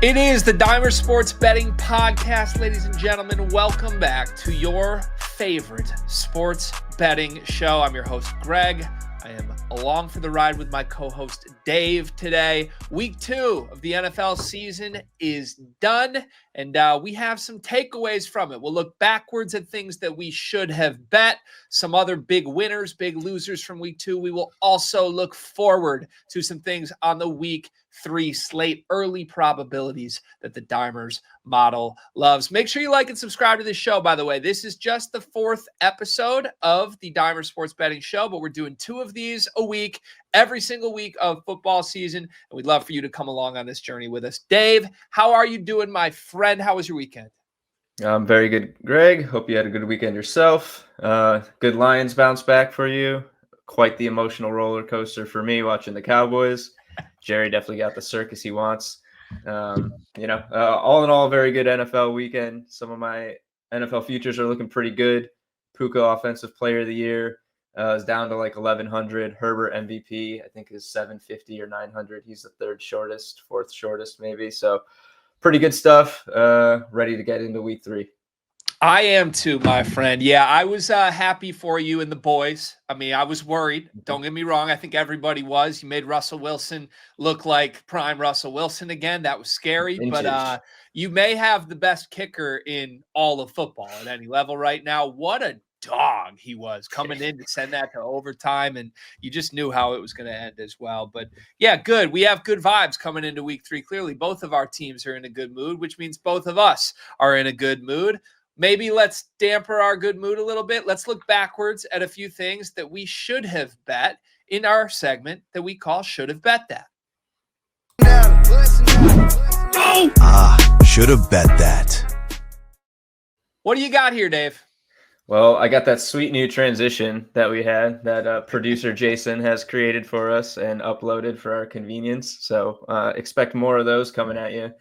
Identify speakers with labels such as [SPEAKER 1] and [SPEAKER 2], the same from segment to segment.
[SPEAKER 1] It is the Dimer Sports Betting Podcast, ladies and gentlemen. Welcome back to your favorite sports betting show. I'm your host, Greg. I am along for the ride with my co-host, Dave, today. Week 2 of the NFL season is done, and we have some takeaways from it. We'll look backwards at things that we should have bet, some other big winners, big losers from Week 2. We will also look forward to some things on the Week 3 slate, early probabilities that the Dimers model loves. Make sure you like and subscribe to this show, by the way. This is just the 4th episode of the Dimer Sports Betting Show, but we're doing 2 of these a week, every single week of football season, and we'd love for you to come along on this journey with us. Dave, how are you doing, my friend? How was your weekend?
[SPEAKER 2] I'm very good, Greg. Hope you had a good weekend yourself. Good Lions bounce back for you. Quite the emotional roller coaster for me watching the Cowboys. Jerry definitely got the circus he wants. All in all, a very good NFL weekend. Some of my NFL futures are looking pretty good. Puka Offensive Player of the Year is down to like 1,100. Herbert MVP, I think, is 750 or 900. He's the fourth shortest maybe. So pretty good stuff. Ready to get into week 3.
[SPEAKER 1] I am too, my friend. Yeah, I was happy for you and the boys. I mean, I was worried. Don't get me wrong. I think everybody was. You made Russell Wilson look like prime Russell Wilson again. That was scary.
[SPEAKER 2] Vintage.
[SPEAKER 1] But you may have the best kicker in all of football at any level right now. What a dog he was coming in to send that to overtime, and you just knew how it was going to end as well. But yeah, good. We have good vibes coming into week 3. Clearly, both of our teams are in a good mood, which means both of us are in a good mood. Maybe let's damper our good mood a little bit. Let's look backwards at a few things that we should have bet in our segment that we call Should Have Bet That.
[SPEAKER 3] Should have bet that.
[SPEAKER 1] What do you got here, Dave?
[SPEAKER 2] Well, I got that sweet new transition that we had that producer Jason has created for us and uploaded for our convenience. So expect more of those coming at you.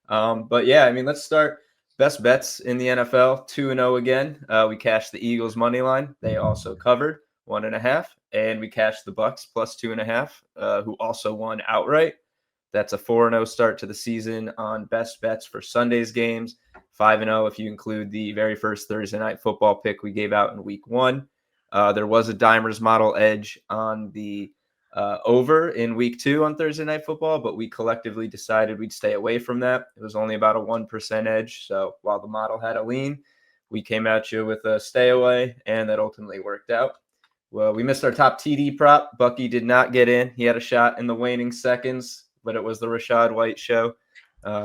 [SPEAKER 2] But yeah, I mean, let's start. Best bets in the NFL, 2-0 again. We cashed the Eagles money line. They also covered 1.5, and we cashed the Bucks plus 2.5, who also won outright. That's a 4-0 start to the season on best bets for Sunday's games. 5-0 if you include the very first Thursday night football pick we gave out in week 1. There was a Dimers model edge on the over in week 2 on Thursday night football, but we collectively decided we'd stay away from that. It was only about a 1% edge. So while the model had a lean, we came at you with a stay away, and that ultimately worked out. Well, we missed our top TD prop. Bucky did not get in. He had a shot in the waning seconds, but it was the Rachaad White show.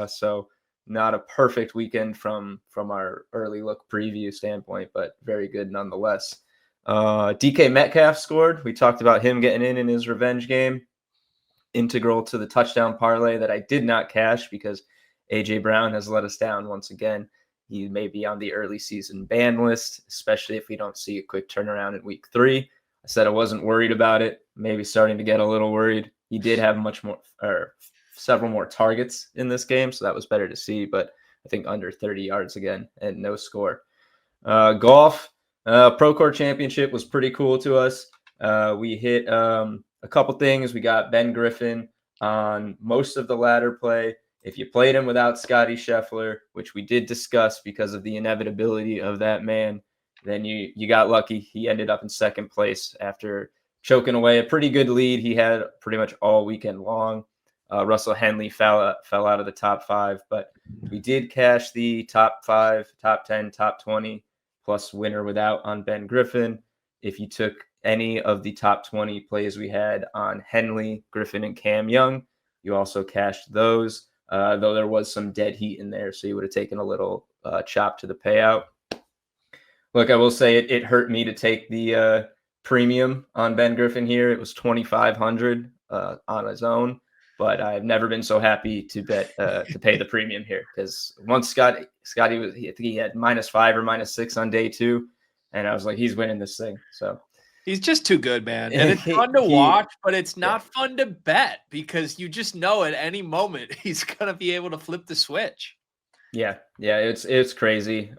[SPEAKER 2] So not a perfect weekend from our early look preview standpoint, but very good nonetheless. DK Metcalf scored. We talked about him getting in his revenge game. Integral to the touchdown parlay that I did not cash because A.J. Brown has let us down once again. He may be on the early season ban list, especially if we don't see a quick turnaround in week 3. I said I wasn't worried about it. Maybe starting to get a little worried. He did have several more targets in this game, so that was better to see, but I think under 30 yards again and no score. Golf. Procore Championship was pretty cool to us. We hit a couple things. We got Ben Griffin on most of the ladder play. If you played him without Scotty Scheffler, which we did discuss because of the inevitability of that man, then you got lucky. He ended up in second place after choking away a pretty good lead he had pretty much all weekend long. Russell Henley fell out of the top 5, but we did cash the top 5, top 10, top 20. Plus winner without on Ben Griffin. If you took any of the top 20 plays we had on Henley, Griffin, and Cam Young, you also cashed those, though there was some dead heat in there, so you would have taken a little chop to the payout. Look, I will say it hurt me to take the premium on Ben Griffin here. It was $2,500 on his own, but I've never been so happy to bet to pay the premium here because once Scotty was, I think he had -5 or -6 on day 2, and I was like, he's winning this thing. So
[SPEAKER 1] he's just too good, man. And it's fun to watch, but it's not fun to bet because you just know at any moment he's gonna be able to flip the switch.
[SPEAKER 2] Yeah, it's crazy.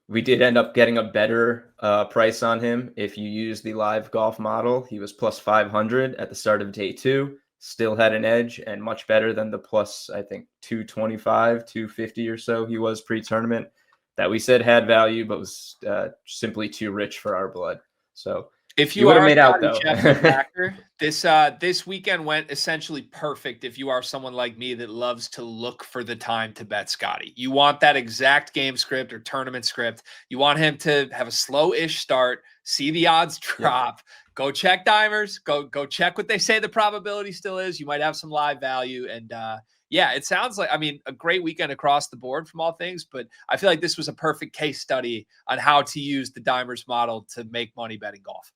[SPEAKER 2] We did end up getting a better price on him if you use the live golf model. He was plus 500 at the start of day 2. still had an edge and much better than the plus, I think, 225, 250 or so he was pre-tournament that we said had value, but was simply too rich for our blood. So
[SPEAKER 1] if
[SPEAKER 2] you
[SPEAKER 1] you
[SPEAKER 2] would have
[SPEAKER 1] are
[SPEAKER 2] made out, though.
[SPEAKER 1] Schefter backer, this weekend went essentially perfect if you are someone like me that loves to look for the time to bet Scotty. You want that exact game script or tournament script. You want him to have a slow-ish start, see the odds drop, go check dimers, go check what they say the probability still is. You might have some live value. And yeah, it sounds like, I mean, a great weekend across the board from all things, but I feel like this was a perfect case study on how to use the dimers model to make money betting golf.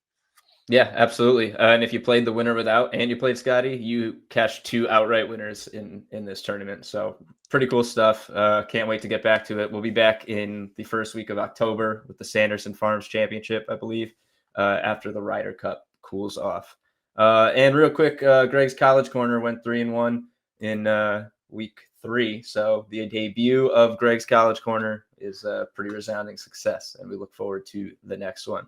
[SPEAKER 2] Yeah, absolutely. And if you played the winner without and you played Scotty, you cashed 2 outright winners in this tournament. So pretty cool stuff. Can't wait to get back to it. We'll be back in the first week of October with the Sanderson Farms Championship, I believe, after the Ryder Cup cools off. And real quick, Greg's College Corner went 3-1 in week 3. So the debut of Greg's College Corner is a pretty resounding success, and we look forward to the next one.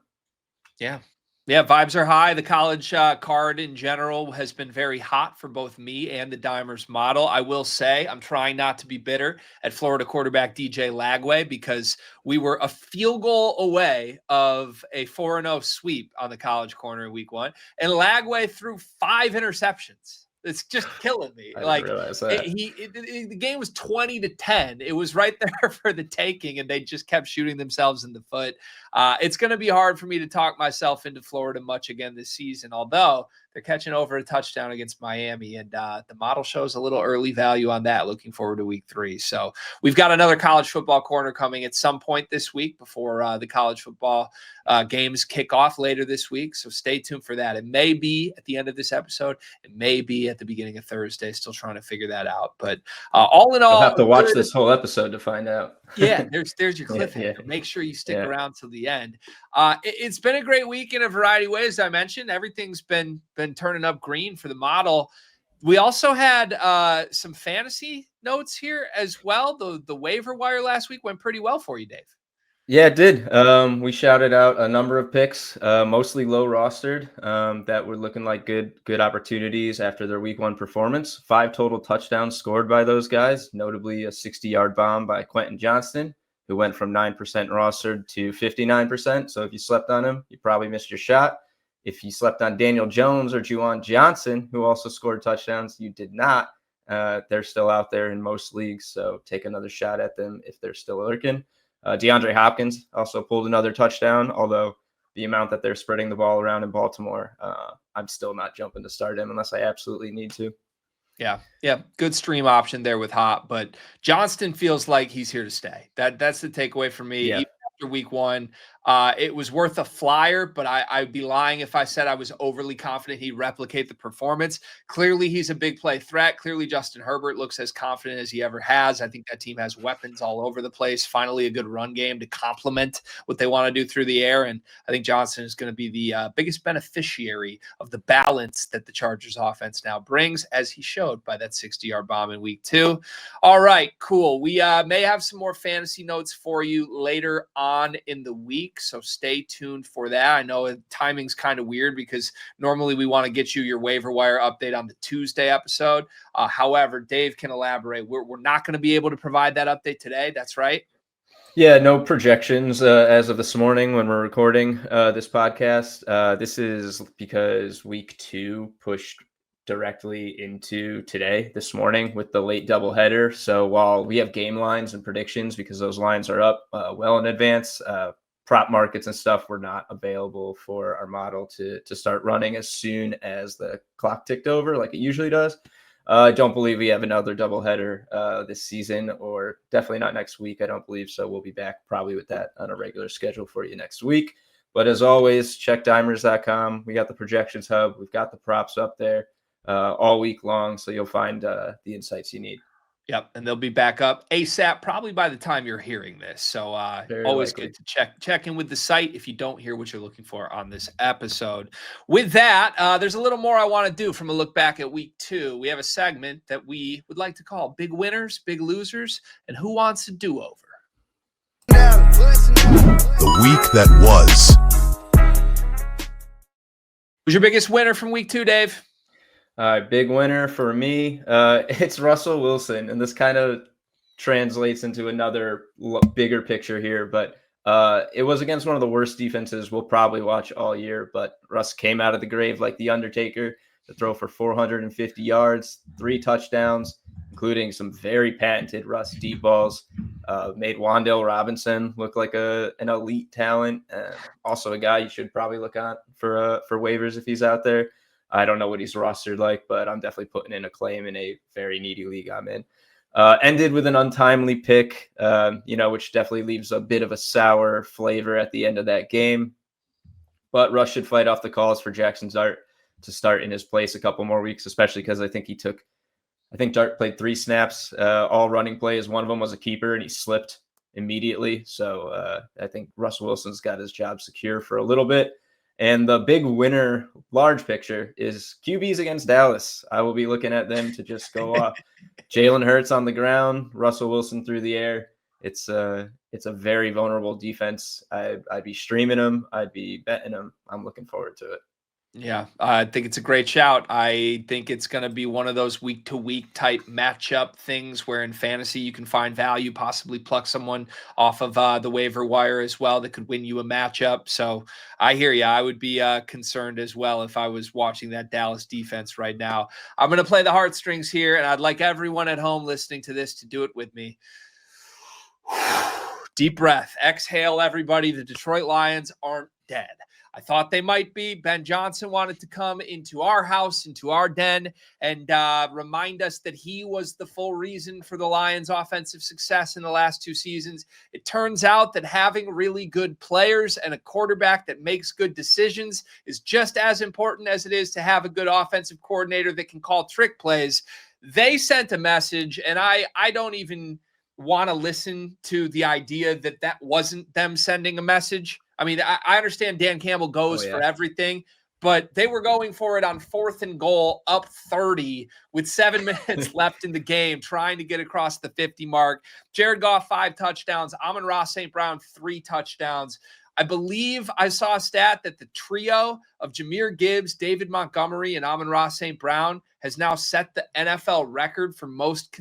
[SPEAKER 1] Yeah. Yeah, vibes are high. The college card in general has been very hot for both me and the Dimers model. I will say I'm trying not to be bitter at Florida quarterback DJ Lagway because we were a field goal away of a 4-0 sweep on the College Corner in week 1, and Lagway threw 5 interceptions. It's just killing me.
[SPEAKER 2] I didn't realize that.
[SPEAKER 1] The game was 20-10. It was right there for the taking, and they just kept shooting themselves in the foot. It's going to be hard for me to talk myself into Florida much again this season, although they're catching over a touchdown against Miami, and the model shows a little early value on that. Looking forward to week 3. So we've got another college football corner coming at some point this week before the college football games kick off later this week. So stay tuned for that. It may be at the end of this episode. It may be at the beginning of Thursday. Still trying to figure that out. But all in all,
[SPEAKER 2] you'll have to watch this whole episode to find out.
[SPEAKER 1] Yeah, there's your cliffhanger.
[SPEAKER 2] Yeah.
[SPEAKER 1] Make sure you stick around till the end. It's been a great week in a variety of ways. I mentioned everything's been turning up green for the model. We also had some fantasy notes here as well. The waiver wire last week went pretty well for you, Dave.
[SPEAKER 2] Yeah, it did. We shouted out a number of picks, mostly low rostered, that were looking like good opportunities after their week 1 performance. 5 total touchdowns scored by those guys, notably a 60-yard bomb by Quentin Johnston, who went from 9% rostered to 59%. So if you slept on him, you probably missed your shot. If you slept on Daniel Jones or Juwan Johnson, who also scored touchdowns, you did not. They're still out there in most leagues, so take another shot at them if they're still lurking. DeAndre Hopkins also pulled another touchdown, although the amount that they're spreading the ball around in Baltimore, I'm still not jumping to start him unless I absolutely need to.
[SPEAKER 1] Yeah. Good stream option there with Hop, but Johnston feels like he's here to stay. That's the takeaway for me.
[SPEAKER 2] Yeah.
[SPEAKER 1] Even after week 1, it was worth a flyer, but I'd be lying if I said I was overly confident he'd replicate the performance. Clearly, he's a big play threat. Clearly, Justin Herbert looks as confident as he ever has. I think that team has weapons all over the place. Finally, a good run game to complement what they want to do through the air. And I think Johnson is going to be the biggest beneficiary of the balance that the Chargers offense now brings, as he showed by that 60-yard bomb in week 2. All right, cool. We may have some more fantasy notes for you later on in the week, so stay tuned for that. I know timing's kind of weird because normally we want to get you your waiver wire update on the Tuesday episode. However, Dave can elaborate. We're not going to be able to provide that update today. That's right.
[SPEAKER 2] Yeah, no projections as of this morning when we're recording this podcast. This is because week 2 pushed directly into today, this morning, with the late doubleheader. So while we have game lines and predictions because those lines are up well in advance, prop markets and stuff were not available for our model to start running as soon as the clock ticked over like it usually does. I don't believe we have another doubleheader this season, or definitely not next week. I don't believe so. We'll be back probably with that on a regular schedule for you next week. But as always, check dimers.com. We got the projections hub. We've got the props up there all week long, so you'll find the insights you need.
[SPEAKER 1] Yep, and they'll be back up ASAP probably by the time you're hearing this. So always good to check in with the site if you don't hear what you're looking for on this episode. With that, there's a little more I want to do from a look back at week 2. We have a segment that we would like to call Big Winners, Big Losers, and Who Wants a Do-Over?
[SPEAKER 3] The week that was.
[SPEAKER 1] Who's your biggest winner from week 2, Dave?
[SPEAKER 2] Big winner for me. It's Russell Wilson, and this kind of translates into another bigger picture here. But it was against one of the worst defenses we'll probably watch all year. But Russ came out of the grave like the Undertaker to throw for 450 yards, 3 touchdowns, including some very patented Russ deep balls. Made Wan'Dale Robinson look like an elite talent. Also a guy you should probably look on for waivers if he's out there. I don't know what he's rostered like, but I'm definitely putting in a claim in a very needy league I'm in. Ended with an untimely pick, which definitely leaves a bit of a sour flavor at the end of that game. But Russ should fight off the calls for Jackson Dart to start in his place a couple more weeks, especially because I think Dart played 3 snaps, all running plays. One of them was a keeper, and he slipped immediately. So I think Russell Wilson's got his job secure for a little bit. And the big winner, large picture, is QBs against Dallas. I will be looking at them to just go off. Jalen Hurts on the ground, Russell Wilson through the air. It's a very vulnerable defense. I'd be streaming them. I'd be betting them. I'm looking forward to it.
[SPEAKER 1] Yeah, I think it's a great shout. I think it's going to be one of those week-to-week type matchup things where in fantasy you can find value, possibly pluck someone off of the waiver wire as well that could win you a matchup. So I hear you. I would be concerned as well if I was watching that Dallas defense right now. I'm going to play the heartstrings here, and I'd like everyone at home listening to this to do it with me. Deep breath. Exhale, everybody. The Detroit Lions aren't dead. I thought they might be. Ben Johnson wanted to come into our house, into our den, and remind us that he was the full reason for the Lions' offensive success in the last 2 seasons. It turns out that having really good players and a quarterback that makes good decisions is just as important as it is to have a good offensive coordinator that can call trick plays. They sent a message, and I don't even want to listen to the idea that wasn't them sending a message. I mean, I understand Dan Campbell goes for everything, but they were going for it on 4th and goal, up 30 with 7 minutes left in the game, trying to get across the 50 mark. Jared Goff, 5 touchdowns. Amon-Ra St. Brown, 3 touchdowns. I believe I saw a stat that the trio of Jahmyr Gibbs, David Montgomery, and Amon-Ra St. Brown has now set the NFL record for most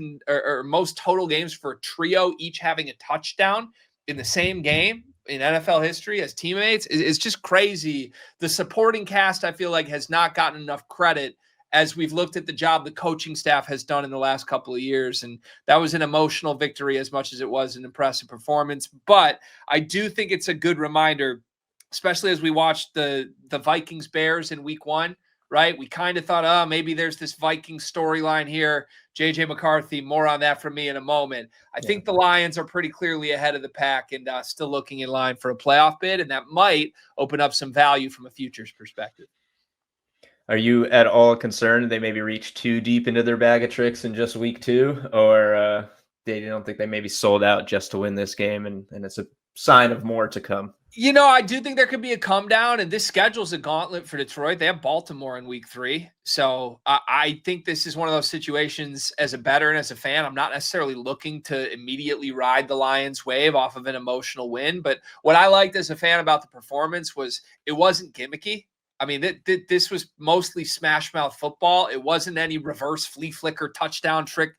[SPEAKER 1] total games for a trio, each having a touchdown in the same game in NFL history as teammates. It's just crazy. The supporting cast, I feel like, has not gotten enough credit as we've looked at the job the coaching staff has done in the last couple of years. And that was an emotional victory as much as it was an impressive performance. But I do think it's a good reminder, especially as we watched the Vikings Bears in week 1, right? We kind of thought, maybe there's this Vikings storyline here. JJ McCarthy, more on that from me in a moment. I think the Lions are pretty clearly ahead of the pack and still looking in line for a playoff bid, and that might open up some value from a futures perspective.
[SPEAKER 2] Are you at all concerned they maybe reach too deep into their bag of tricks in just week 2, or they don't think they maybe sold out just to win this game, and it's a sign of more to come?
[SPEAKER 1] You know, I do think there could be a come down, and this schedule's a gauntlet for Detroit. They have Baltimore in week 3. So I think this is one of those situations as a bettor and as a fan, I'm not necessarily looking to immediately ride the Lions wave off of an emotional win. But what I liked as a fan about the performance was it wasn't gimmicky. I mean, this was mostly smash mouth football. It wasn't any reverse flea flicker touchdown trick,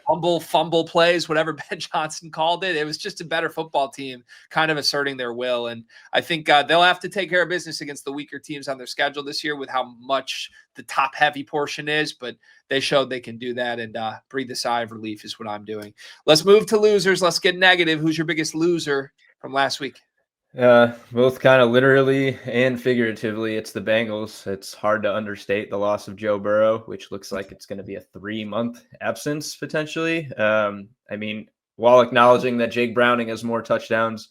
[SPEAKER 1] fumble plays, whatever Ben Johnson called it. It was just a better football team kind of asserting their will. And I think they'll have to take care of business against the weaker teams on their schedule this year with how much the top heavy portion is, but they showed they can do that, and breathe a sigh of relief is what I'm doing. Let's move to losers. Let's get negative. Who's your biggest loser from last week?
[SPEAKER 2] Both kind of literally and figuratively, it's the Bengals. It's hard to understate the loss of Joe Burrow, which looks like it's going to be a 3-month absence potentially. I mean, while acknowledging that Jake Browning has more touchdowns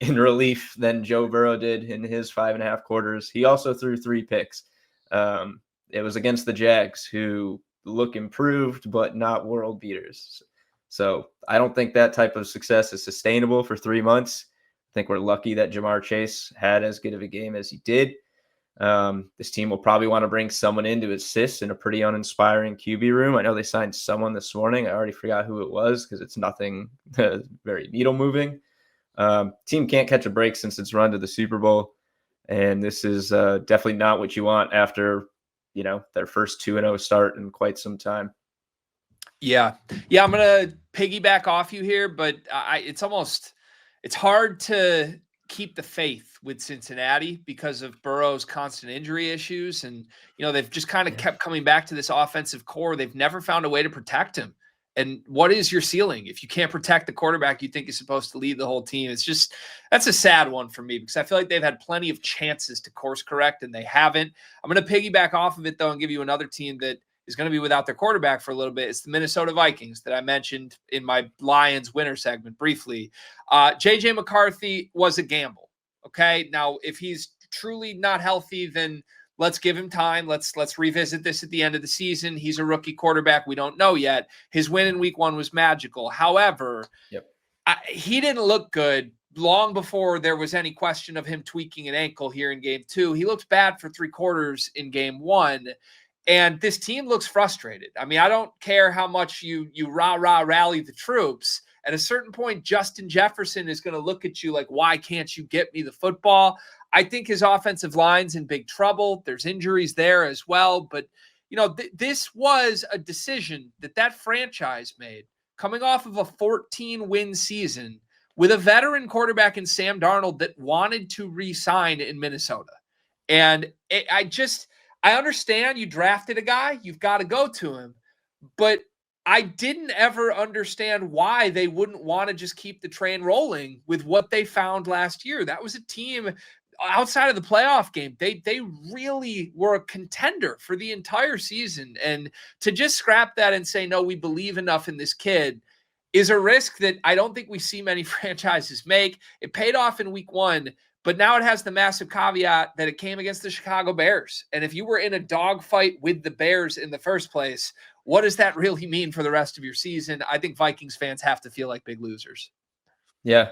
[SPEAKER 2] in relief than Joe Burrow did in his 5.5 quarters, he also threw 3 picks. It was against the Jags, who look improved but not world beaters. So I don't think that type of success is sustainable for 3 months. I think we're lucky that Jamar Chase had as good of a game as he did. This team will probably want to bring someone in to assist in a pretty uninspiring QB room. I know they signed someone this morning. I already forgot who it was because it's nothing very needle moving. Team can't catch a break since its run to the Super Bowl. And this is definitely not what you want after their first 2-0 start in quite some time.
[SPEAKER 1] Yeah. I'm going to piggyback off you here, but it's hard to keep the faith with Cincinnati because of Burrow's constant injury issues. And, they've just kind of kept coming back to this offensive core. They've never found a way to protect him. And what is your ceiling? If you can't protect the quarterback you think is supposed to lead the whole team, that's a sad one for me because I feel like they've had plenty of chances to course correct and they haven't. I'm going to piggyback off of it though and give you another team that is going to be without their quarterback for a little bit. It's the Minnesota Vikings that I mentioned in my Lions winter segment briefly. JJ McCarthy was a gamble. Okay. Now, if he's truly not healthy, then let's give him time. Let's revisit this at the end of the season. He's a rookie quarterback. We don't know yet. His win in week 1 was magical. However, he didn't look good long before there was any question of him tweaking an ankle here in game 2. He looked bad for 3 quarters in game 1. And this team looks frustrated. I mean, I don't care how much you rally the troops. At a certain point, Justin Jefferson is going to look at you like, why can't you get me the football? I think his offensive line's in big trouble. There's injuries there as well. But, this was a decision that franchise made coming off of a 14-win season with a veteran quarterback in Sam Darnold that wanted to re-sign in Minnesota. And I understand you drafted a guy, you've got to go to him, but I didn't ever understand why they wouldn't want to just keep the train rolling with what they found last year. That was a team outside of the playoff game. They really were a contender for the entire season. And to just scrap that and say, no, we believe enough in this kid is a risk that I don't think we see many franchises make. It paid off in week 1. But now it has the massive caveat that it came against the Chicago Bears. And if you were in a dogfight with the Bears in the first place, what does that really mean for the rest of your season? I think Vikings fans have to feel like big losers.
[SPEAKER 2] Yeah.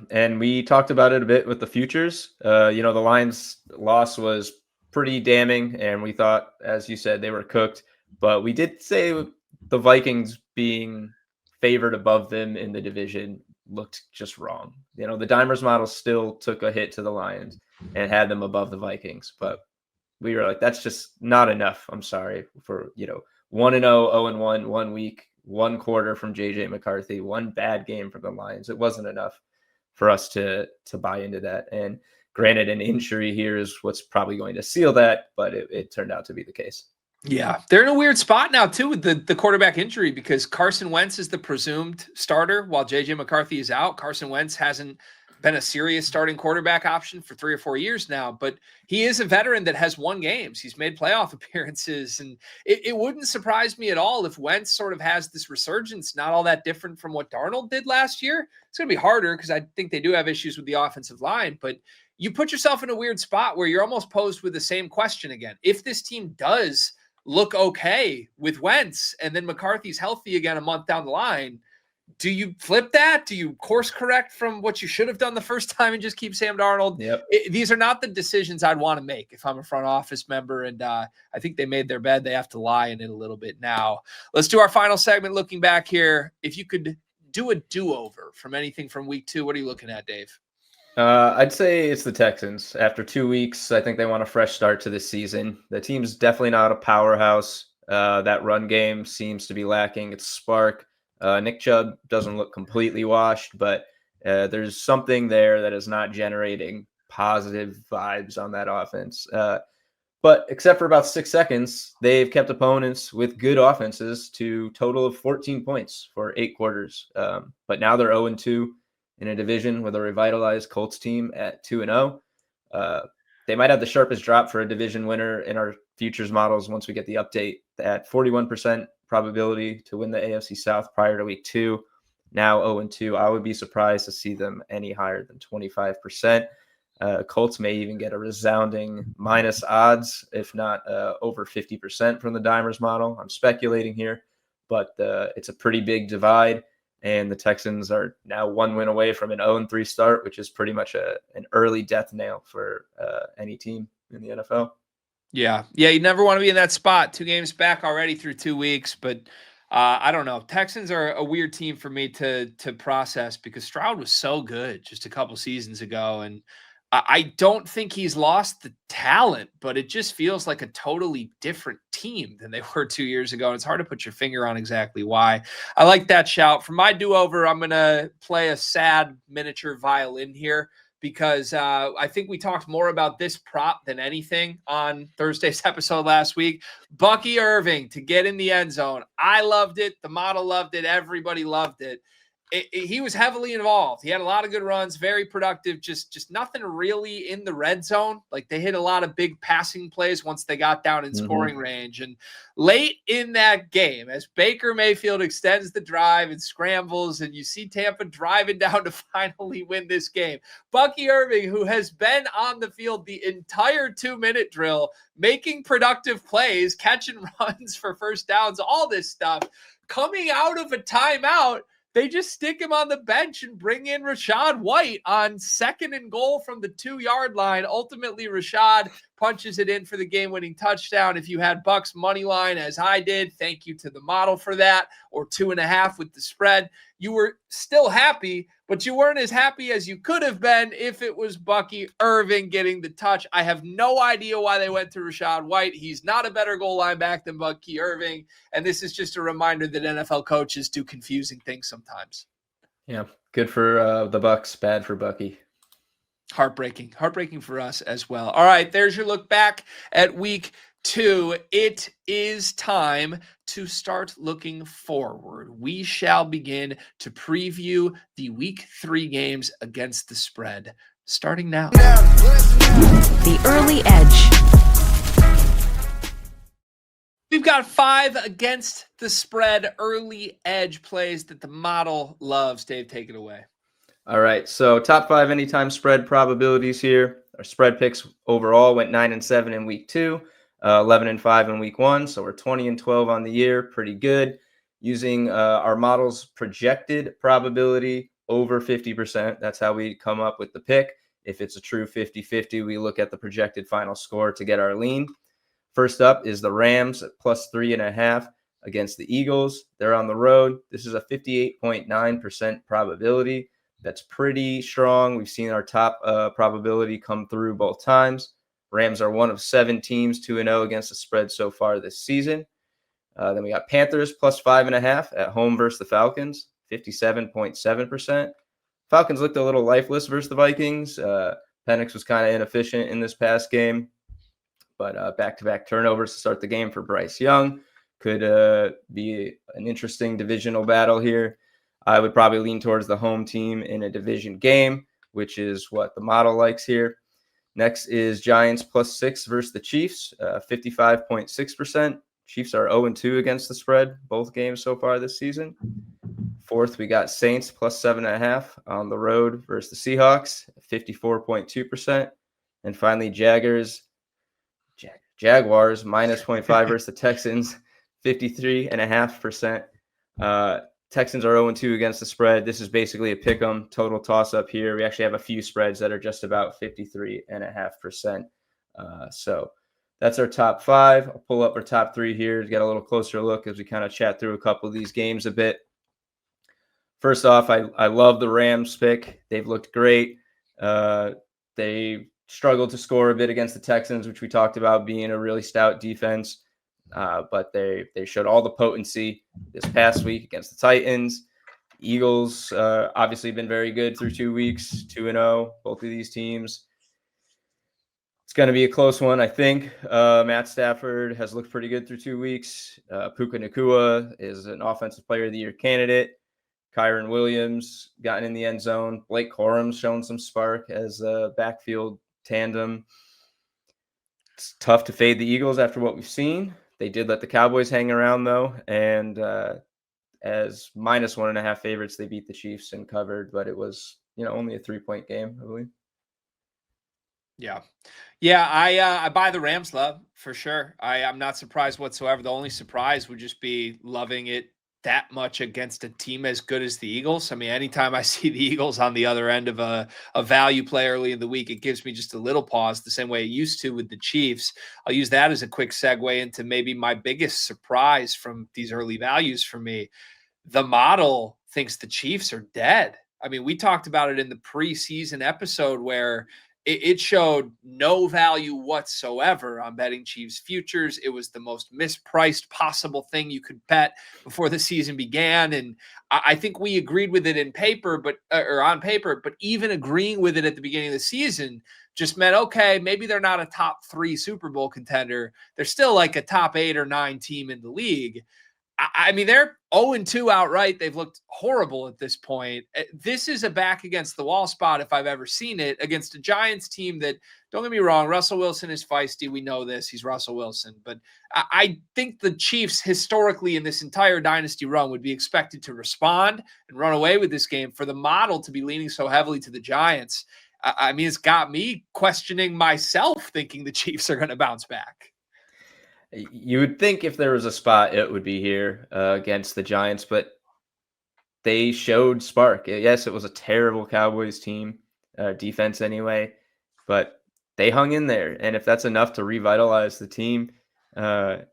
[SPEAKER 2] And we talked about it a bit with the futures. The Lions loss was pretty damning. And we thought, as you said, they were cooked. But we did say the Vikings being favored above them in the division looked just wrong. The Dimers model still took a hit to the Lions and had them above the Vikings, but we were like, that's just not enough. I'm sorry for, 1-0, 0-1, 1 week, 1 quarter from JJ McCarthy, 1 bad game from the Lions. It wasn't enough for us to buy into that. And granted, an injury here is what's probably going to seal that, but it turned out to be the case.
[SPEAKER 1] Yeah, they're in a weird spot now, too, with the quarterback injury because Carson Wentz is the presumed starter while J.J. McCarthy is out. Carson Wentz hasn't been a serious starting quarterback option for 3 or 4 years now, but he is a veteran that has won games. He's made playoff appearances, and it wouldn't surprise me at all if Wentz sort of has this resurgence, not all that different from what Darnold did last year. It's going to be harder because I think they do have issues with the offensive line, but you put yourself in a weird spot where you're almost posed with the same question again. If this team does look okay with Wentz and then McCarthy's healthy again a month down the line, do you flip that? Do you course correct from what you should have done the first time and just keep Sam Darnold?
[SPEAKER 2] Yep.
[SPEAKER 1] These are not the decisions I'd want to make if I'm a front office member, and I think they made their bed. They have to lie in it a little bit now. Let's do our final segment looking back here. If you could do a do-over from anything from week 2, what are you looking at, Dave?
[SPEAKER 2] I'd say it's the Texans. After 2 weeks, I think they want a fresh start to this season. The team's definitely not a powerhouse. That run game seems to be lacking its spark. Nick Chubb doesn't look completely washed, but there's something there that is not generating positive vibes on that offense. But except for about 6 seconds, they've kept opponents with good offenses to a total of 14 points for 8 quarters. But now they're 0-2. In a division with a revitalized Colts team at 2-0. They might have the sharpest drop for a division winner in our futures models once we get the update at 41% probability to win the AFC South prior to week 2. Now 0-2. I would be surprised to see them any higher than 25%. Colts may even get a resounding minus odds, if not over 50% from the Dimers model. I'm speculating here, but it's a pretty big divide. And the Texans are now 1 win away from an 0-3 start, which is pretty much an early death nail for any team in the NFL.
[SPEAKER 1] Yeah, you never want to be in that spot. 2 games back already through 2 weeks, but I don't know. Texans are a weird team for me to process because Stroud was so good just a couple seasons ago, and I don't think he's lost the talent, but it just feels like a totally different team than they were 2 years ago. And it's hard to put your finger on exactly why. I like that shout. For my do-over, I'm going to play a sad miniature violin here because I think we talked more about this prop than anything on Thursday's episode last week. Bucky Irving to get in the end zone. I loved it. The model loved it. Everybody loved it. He was heavily involved. He had a lot of good runs, very productive, just nothing really in the red zone. Like they hit a lot of big passing plays once they got down in scoring range. And late in that game, as Baker Mayfield extends the drive and scrambles, and you see Tampa driving down to finally win this game, Bucky Irving, who has been on the field the entire 2-minute drill, making productive plays, catching runs for first downs, all this stuff, coming out of a timeout, they just stick him on the bench and bring in Rachaad White on 2nd and goal from the 2-yard line. Ultimately, Rachaad punches it in for the game-winning touchdown. If you had Bucks money line, as I did, thank you to the model for that, or 2.5 with the spread, you were still happy, but you weren't as happy as you could have been if it was Bucky Irving getting the touch. I have no idea why they went to Rachaad White. He's not a better goal line back than Bucky Irving, and this is just a reminder that NFL coaches do confusing things sometimes.
[SPEAKER 2] Yeah, good for the Bucks, bad for Bucky.
[SPEAKER 1] Heartbreaking for us as well. All right, there's your look back at week 2. It is time to start looking forward. We shall begin to preview the week 3 games against the spread, starting now.
[SPEAKER 4] The early edge.
[SPEAKER 1] We've got 5 against the spread early edge plays that the model loves. Dave, take it away.
[SPEAKER 2] All right, so top 5 anytime spread probabilities here. Our spread picks overall went 9-7 in week 2, 11-5 in week 1. So we're 20-12 on the year, pretty good. Using our model's projected probability over 50%. That's how we come up with the pick. If it's a true 50-50, we look at the projected final score to get our lean. First up is the Rams at +3.5 against the Eagles. They're on the road. This is a 58.9% probability. That's pretty strong. We've seen our top probability come through both times. Rams are one of 7 teams 2-0 against the spread so far this season. Then we got Panthers +5.5 at home versus the Falcons, 57.7%. Falcons looked a little lifeless versus the Vikings. Penix was kind of inefficient in this past game, but back-to-back turnovers to start the game for Bryce Young could be an interesting divisional battle here. I would probably lean towards the home team in a division game, which is what the model likes here. Next is Giants +6 versus the Chiefs, 55.6%. Chiefs are 0-2 against the spread, both games so far this season. Fourth, we got Saints +7.5 on the road versus the Seahawks, 54.2%. And finally, Jaguars -0.5 versus the Texans, 53.5%. Texans are 0-2 against the spread. This is basically a pick 'em total toss-up here. We actually have a few spreads that are just about 53.5%. So that's our top 5. I'll pull up our top 3 here to get a little closer look as we kind of chat through a couple of these games a bit. First off, I love the Rams pick. They've looked great. They struggled to score a bit against the Texans, which we talked about being a really stout defense. But they showed all the potency this past week against the Titans. Eagles obviously been very good through 2 weeks, 2-0, both of these teams. It's going to be a close one, I think. Matt Stafford has looked pretty good through 2 weeks. Puka Nacua is an Offensive Player of the Year candidate. Kyron Williams gotten in the end zone. Blake Corum's shown some spark as a backfield tandem. It's tough to fade the Eagles after what we've seen. They did let the Cowboys hang around, though, and as -1.5 favorites, they beat the Chiefs and covered, but it was, only a 3-point game, I believe.
[SPEAKER 1] Yeah, I buy the Rams love for sure. I'm not surprised whatsoever. The only surprise would just be loving it that much against a team as good as the Eagles. I mean, anytime I see the Eagles on the other end of a value play early in the week, it gives me just a little pause, the same way it used to with the Chiefs. I'll use that as a quick segue into maybe my biggest surprise from these early values for me. The model thinks the Chiefs are dead. I mean, we talked about it in the preseason episode where it showed no value whatsoever on betting Chiefs futures. It was the most mispriced possible thing you could bet before the season began. And I think we agreed with it in paper, or on paper, but even agreeing with it at the beginning of the season just meant, okay, maybe they're not a top 3 Super Bowl contender. They're still like a top 8 or 9 team in the league. I mean, they're 0-2 outright. They've looked horrible at this point. This is a back against the wall spot if I've ever seen it, against a Giants team that, don't get me wrong, Russell Wilson is feisty. We know this. He's Russell Wilson. But I think the Chiefs historically in this entire dynasty run would be expected to respond and run away with this game. For the model to be leaning so heavily to the Giants, I mean, it's got me questioning myself, thinking the Chiefs are going to bounce back.
[SPEAKER 2] You would think if there was a spot, it would be here against the Giants, but they showed spark. Yes, it was a terrible Cowboys team, defense anyway, but they hung in there. And if that's enough to revitalize the team, I'd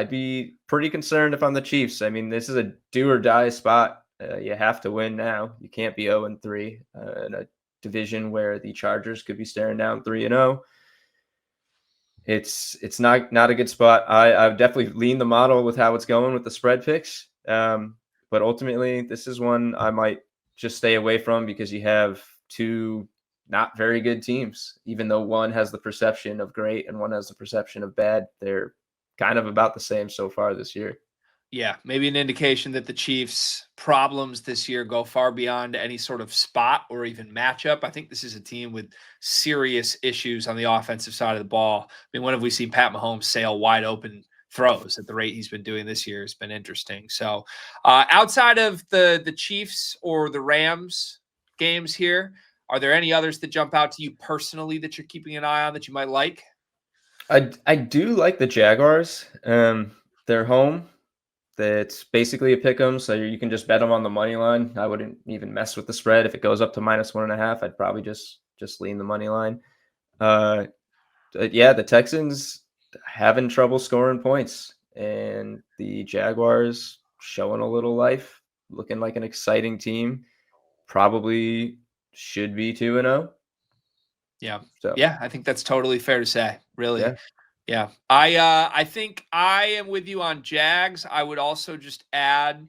[SPEAKER 2] be pretty concerned if I'm the Chiefs. I mean, this is a do or die spot. You have to win now. You can't be 0-3 in a division where the Chargers could be staring down 3-0. It's not a good spot. I've definitely leaned the model with how it's going with the spread picks. But ultimately, this is one I might just stay away from because you have 2 not very good teams. Even though one has the perception of great and one has the perception of bad, they're kind of about the same so far this year.
[SPEAKER 1] Yeah, maybe an indication that the Chiefs' problems this year go far beyond any sort of spot or even matchup. I think this is a team with serious issues on the offensive side of the ball. I mean, when have we seen Pat Mahomes sail wide open throws at the rate he's been doing this year? Has been interesting. So outside of the Chiefs or the Rams games here, are there any others that jump out to you personally that you're keeping an eye on that you might like?
[SPEAKER 2] I do like the Jaguars. They're home. It's basically a pick 'em, so you can just bet them on the money line. I wouldn't even mess with the spread. If it goes up to -1.5, I'd probably just lean the money line. The Texans having trouble scoring points, and the Jaguars showing a little life, looking like an exciting team. Probably should be 2-0.
[SPEAKER 1] Yeah.
[SPEAKER 2] So
[SPEAKER 1] Yeah, I think that's totally fair to say. Really.
[SPEAKER 2] yeah.
[SPEAKER 1] Yeah. I think I am with you on Jags. I would also just add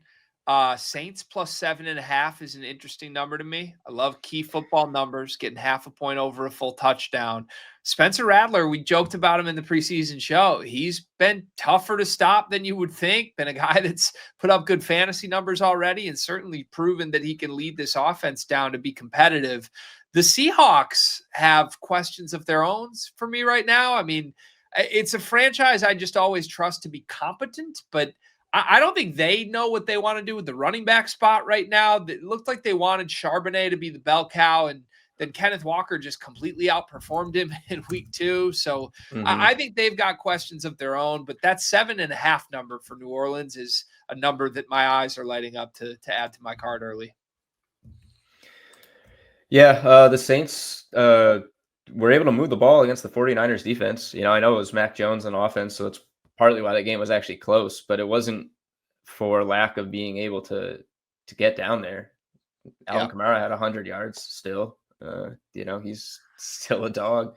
[SPEAKER 1] Saints plus 7.5 is an interesting number to me. I love key football numbers, getting half a point over a full touchdown. Spencer Rattler, we joked about him in the preseason show. He's been tougher to stop than you would think. Been a guy that's put up good fantasy numbers already and certainly proven that he can lead this offense down to be competitive. The Seahawks have questions of their own for me right now. I mean, it's a franchise I just always trust to be competent, but I don't think they know what they want to do with the running back spot right now. It looked like they wanted Charbonnet to be the bell cow, and then Kenneth Walker just completely outperformed him in week 2. So I think they've got questions of their own, but that 7.5 number for New Orleans is a number that my eyes are lighting up to add to my card early.
[SPEAKER 2] Yeah, the Saints were able to move the ball against the 49ers defense. I know it was Mac Jones on offense, so it's partly why that game was actually close, but it wasn't for lack of being able to get down there. Alvin Kamara had 100 yards still. He's still a dog.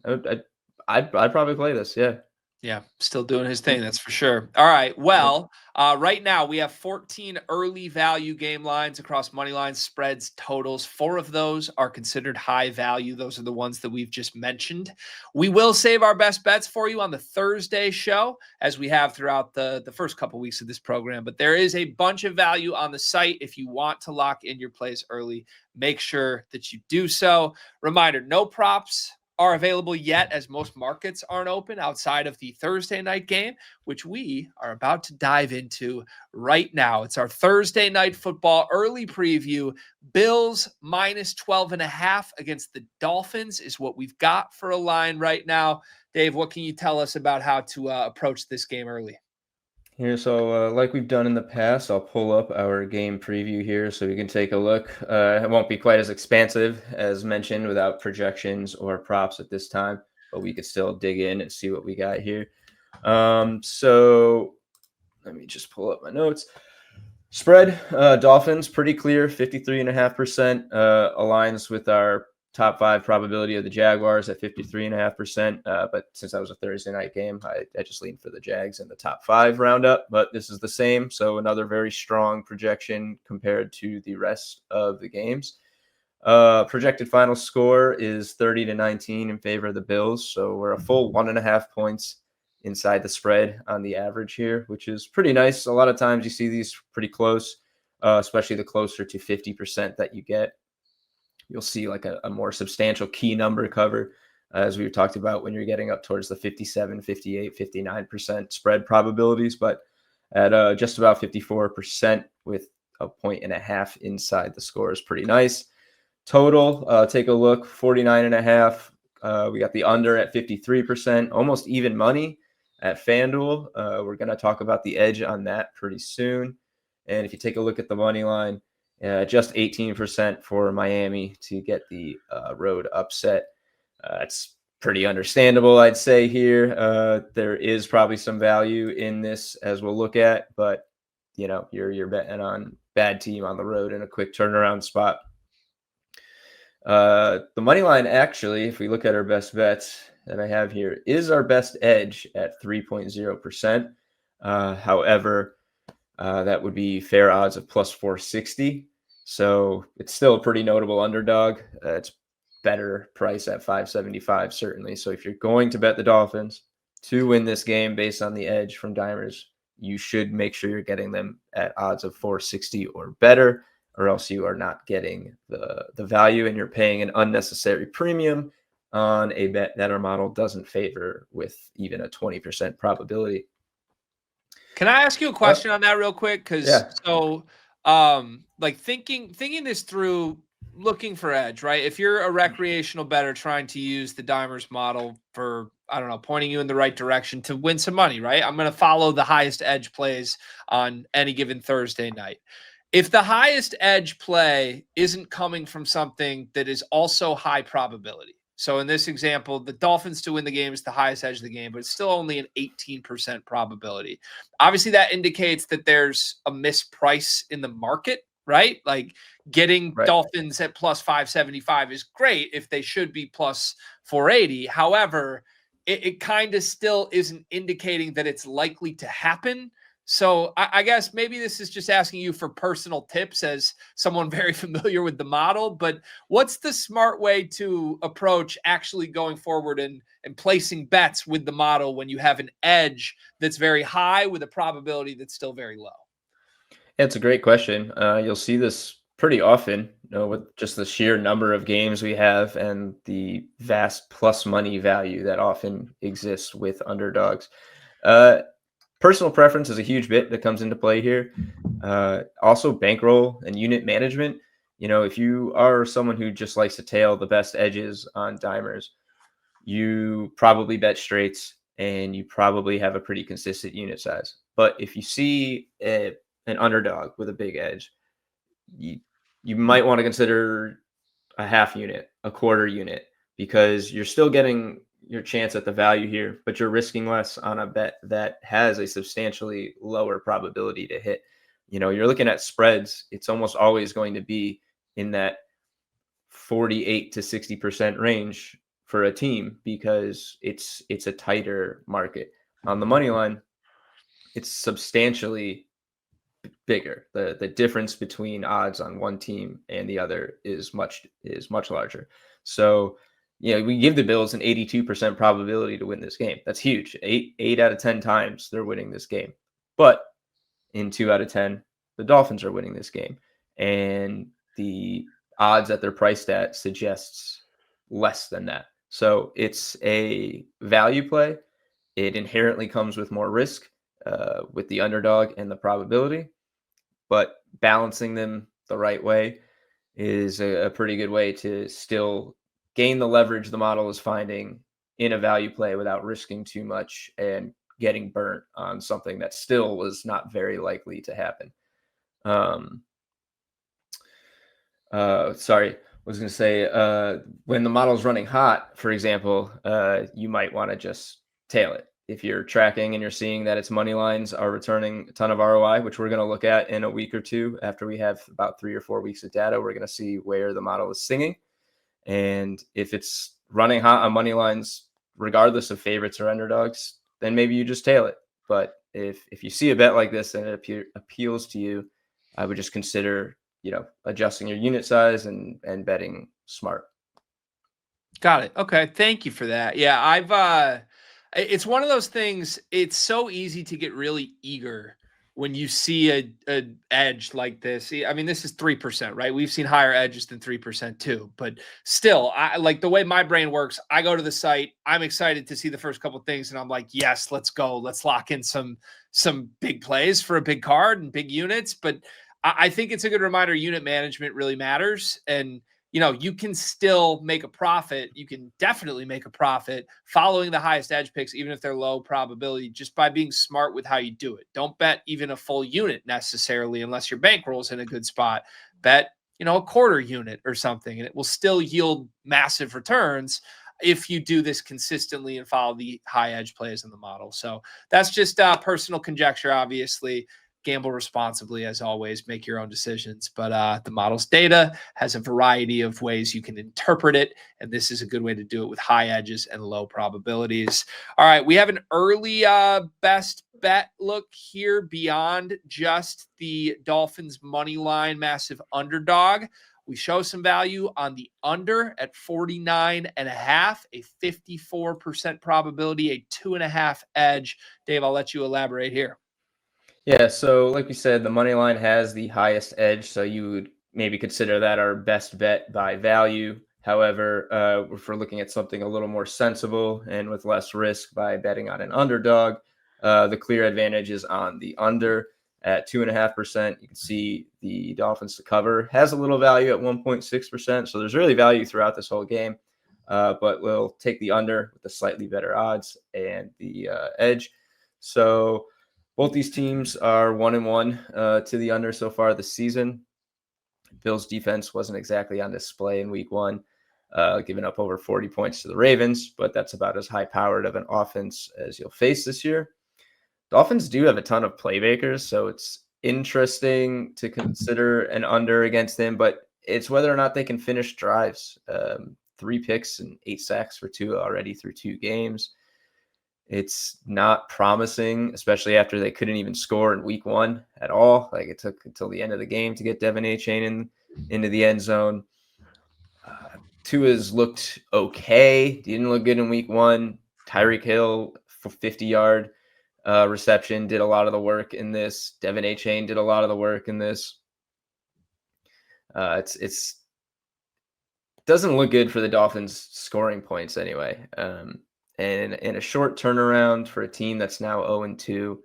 [SPEAKER 2] I'd probably play this, yeah.
[SPEAKER 1] Yeah, still doing his thing, that's for sure. All right, well, right now we have 14 early value game lines across money lines, spreads, totals. 4 of those are considered high value. Those are the ones that we've just mentioned. We will save our best bets for you on the Thursday show, as we have throughout the first couple weeks of this program. But there is a bunch of value on the site. If you want to lock in your plays early, make sure that you do so. Reminder, no props are available yet, as most markets aren't open outside of the Thursday night game, which we are about to dive into right now. It's our Thursday night football early preview. Bills minus 12.5 against the Dolphins is what we've got for a line right now. Dave, what can you tell us about how to approach this game early?
[SPEAKER 2] Here, so like we've done in the past, I'll pull up our game preview here so we can take a look. It won't be quite as expansive as mentioned without projections or props at this time, but we could still dig in and see what we got here. So let me just pull up my notes. Spread, Dolphins, pretty clear, 53.5%, aligns with our top 5 probability of the Jaguars at 53.5%. But since that was a Thursday night game, I just leaned for the Jags in the top 5 roundup. But this is the same. So another very strong projection compared to the rest of the games. Projected final score is 30-19 in favor of the Bills. So we're a full 1.5 points inside the spread on the average here, which is pretty nice. A lot of times you see these pretty close, especially the closer to 50% that you get. You'll see like a more substantial key number cover, as we talked about when you're getting up towards the 57, 58, 59% spread probabilities. But at just about 54% with a 1.5 inside the score is pretty nice. Total, take a look, 49.5. We got the under at 53%, almost even money at FanDuel. We're going to talk about the edge on that pretty soon. And if you take a look at the money line, just 18% for Miami to get the road upset. It's pretty understandable, I'd say here. There is probably some value in this, as we'll look at, but you're betting on bad team on the road in a quick turnaround spot. The money line, actually, if we look at our best bets that I have here, is our best edge at 3.0%. However, that would be fair odds of plus 460. So it's still a pretty notable underdog. It's better price at 575, certainly. So if you're going to bet the Dolphins to win this game based on the edge from Dimers, you should make sure you're getting them at odds of 460 or better, or else you are not getting the value and you're paying an unnecessary premium on a bet that our model doesn't favor with even a 20% probability.
[SPEAKER 1] Can I ask you a question on that real quick? Because like thinking this through, looking for edge, right? If you're a recreational bettor trying to use the Dimers model for, I don't know, pointing you in the right direction to win some money, right? I'm going to follow the highest edge plays on any given Thursday night. If the highest edge play isn't coming from something that is also high probability. So in this example, the Dolphins to win the game is the highest edge of the game, but it's still only an 18% probability. Obviously, that indicates that there's a misprice in the market, right? Like getting Dolphins at plus 575 is great if they should be plus 480. However, it kind of still isn't indicating that it's likely to happen. So I guess maybe this is just asking you for personal tips as someone very familiar with the model, but what's the smart way to approach actually going forward and placing bets with the model when you have an edge that's very high with a probability that's still very low?
[SPEAKER 2] Yeah, it's a great question. You'll see this pretty often, with just the sheer number of games we have and the vast plus money value that often exists with underdogs. Personal preference is a huge bit that comes into play here. Also, bankroll and unit management. If you are someone who just likes to tail the best edges on Dimers, you probably bet straights and you probably have a pretty consistent unit size. But if you see an underdog with a big edge, you might want to consider a half unit, a quarter unit, because you're still getting your chance at the value here, but you're risking less on a bet that has a substantially lower probability to hit. You're looking at spreads. It's almost always going to be in that 48 to 60% range for a team because it's a tighter market. On the money line, it's substantially bigger. The difference between odds on one team and the other is much larger. So we give the Bills an 82% probability to win this game. That's huge. 8 out of 10 times they're winning this game. But in 2 out of 10, the Dolphins are winning this game. And the odds that they're priced at suggests less than that. So it's a value play. It inherently comes with more risk with the underdog and the probability. But balancing them the right way is a pretty good way to still gain the leverage the model is finding in a value play without risking too much and getting burnt on something that still was not very likely to happen. Sorry, I was going to say when the model's running hot, for example, you might want to just tail it. If you're tracking and you're seeing that its money lines are returning a ton of ROI, which we're going to look at in a week or two after we have about 3 or 4 weeks of data, we're going to see where the model is singing. And if it's running hot on money lines, regardless of favorites or underdogs, then maybe you just tail it. But if you see a bet like this and it appeals to you, I would just consider, adjusting your unit size and betting smart.
[SPEAKER 1] Got it. Okay. Thank you for that. Yeah, it's one of those things. It's so easy to get really eager when you see a edge like this. I mean, this is 3%, right? We've seen higher edges than 3% too, but still, I like the way my brain works. I go to the site, I'm excited to see the first couple of things, and I'm like, yes, let's go. Let's lock in some big plays for a big card and big units. But I think it's a good reminder unit management really matters. And you can still make a profit. You can definitely make a profit following the highest edge picks, even if they're low probability, just by being smart with how you do it. Don't bet even a full unit necessarily, unless your bankroll's in a good spot. Bet, a quarter unit or something, and it will still yield massive returns if you do this consistently and follow the high edge plays in the model. So that's just personal conjecture, obviously. Gamble responsibly, as always. Make your own decisions. But the model's data has a variety of ways you can interpret it, and this is a good way to do it with high edges and low probabilities. All right, we have an early best bet look here beyond just the Dolphins money line massive underdog. We show some value on the under at 49.5, a 54% probability, a 2.5 edge. Dave, I'll let you elaborate here.
[SPEAKER 2] Yeah, so like we said, the money line has the highest edge, so you would maybe consider that our best bet by value. However, if we're looking at something a little more sensible and with less risk by betting on an underdog, the clear advantage is on the under at 2.5%. You can see the Dolphins to cover has a little value at 1.6%, so there's really value throughout this whole game. But we'll take the under with the slightly better odds and the edge. So both these teams are 1-1 to the under so far this season. Bills defense wasn't exactly on display in week one, giving up over 40 points to the Ravens, but that's about as high powered of an offense as you'll face this year. Dolphins do have a ton of playmakers, so it's interesting to consider an under against them, but it's whether or not they can finish drives. 3 picks and 8 sacks for Tua already through 2 games. It's not promising, especially after they couldn't even score in week one at all. Like, it took until the end of the game to get Devin Achane into the end zone. Tua's looked okay. He didn't look good in week one. Tyreek Hill for 50-yard reception did a lot of the work in this. Devin Achane did a lot of the work in this. It's doesn't look good for the Dolphins scoring points anyway. And in a short turnaround for a team that's now 0-2,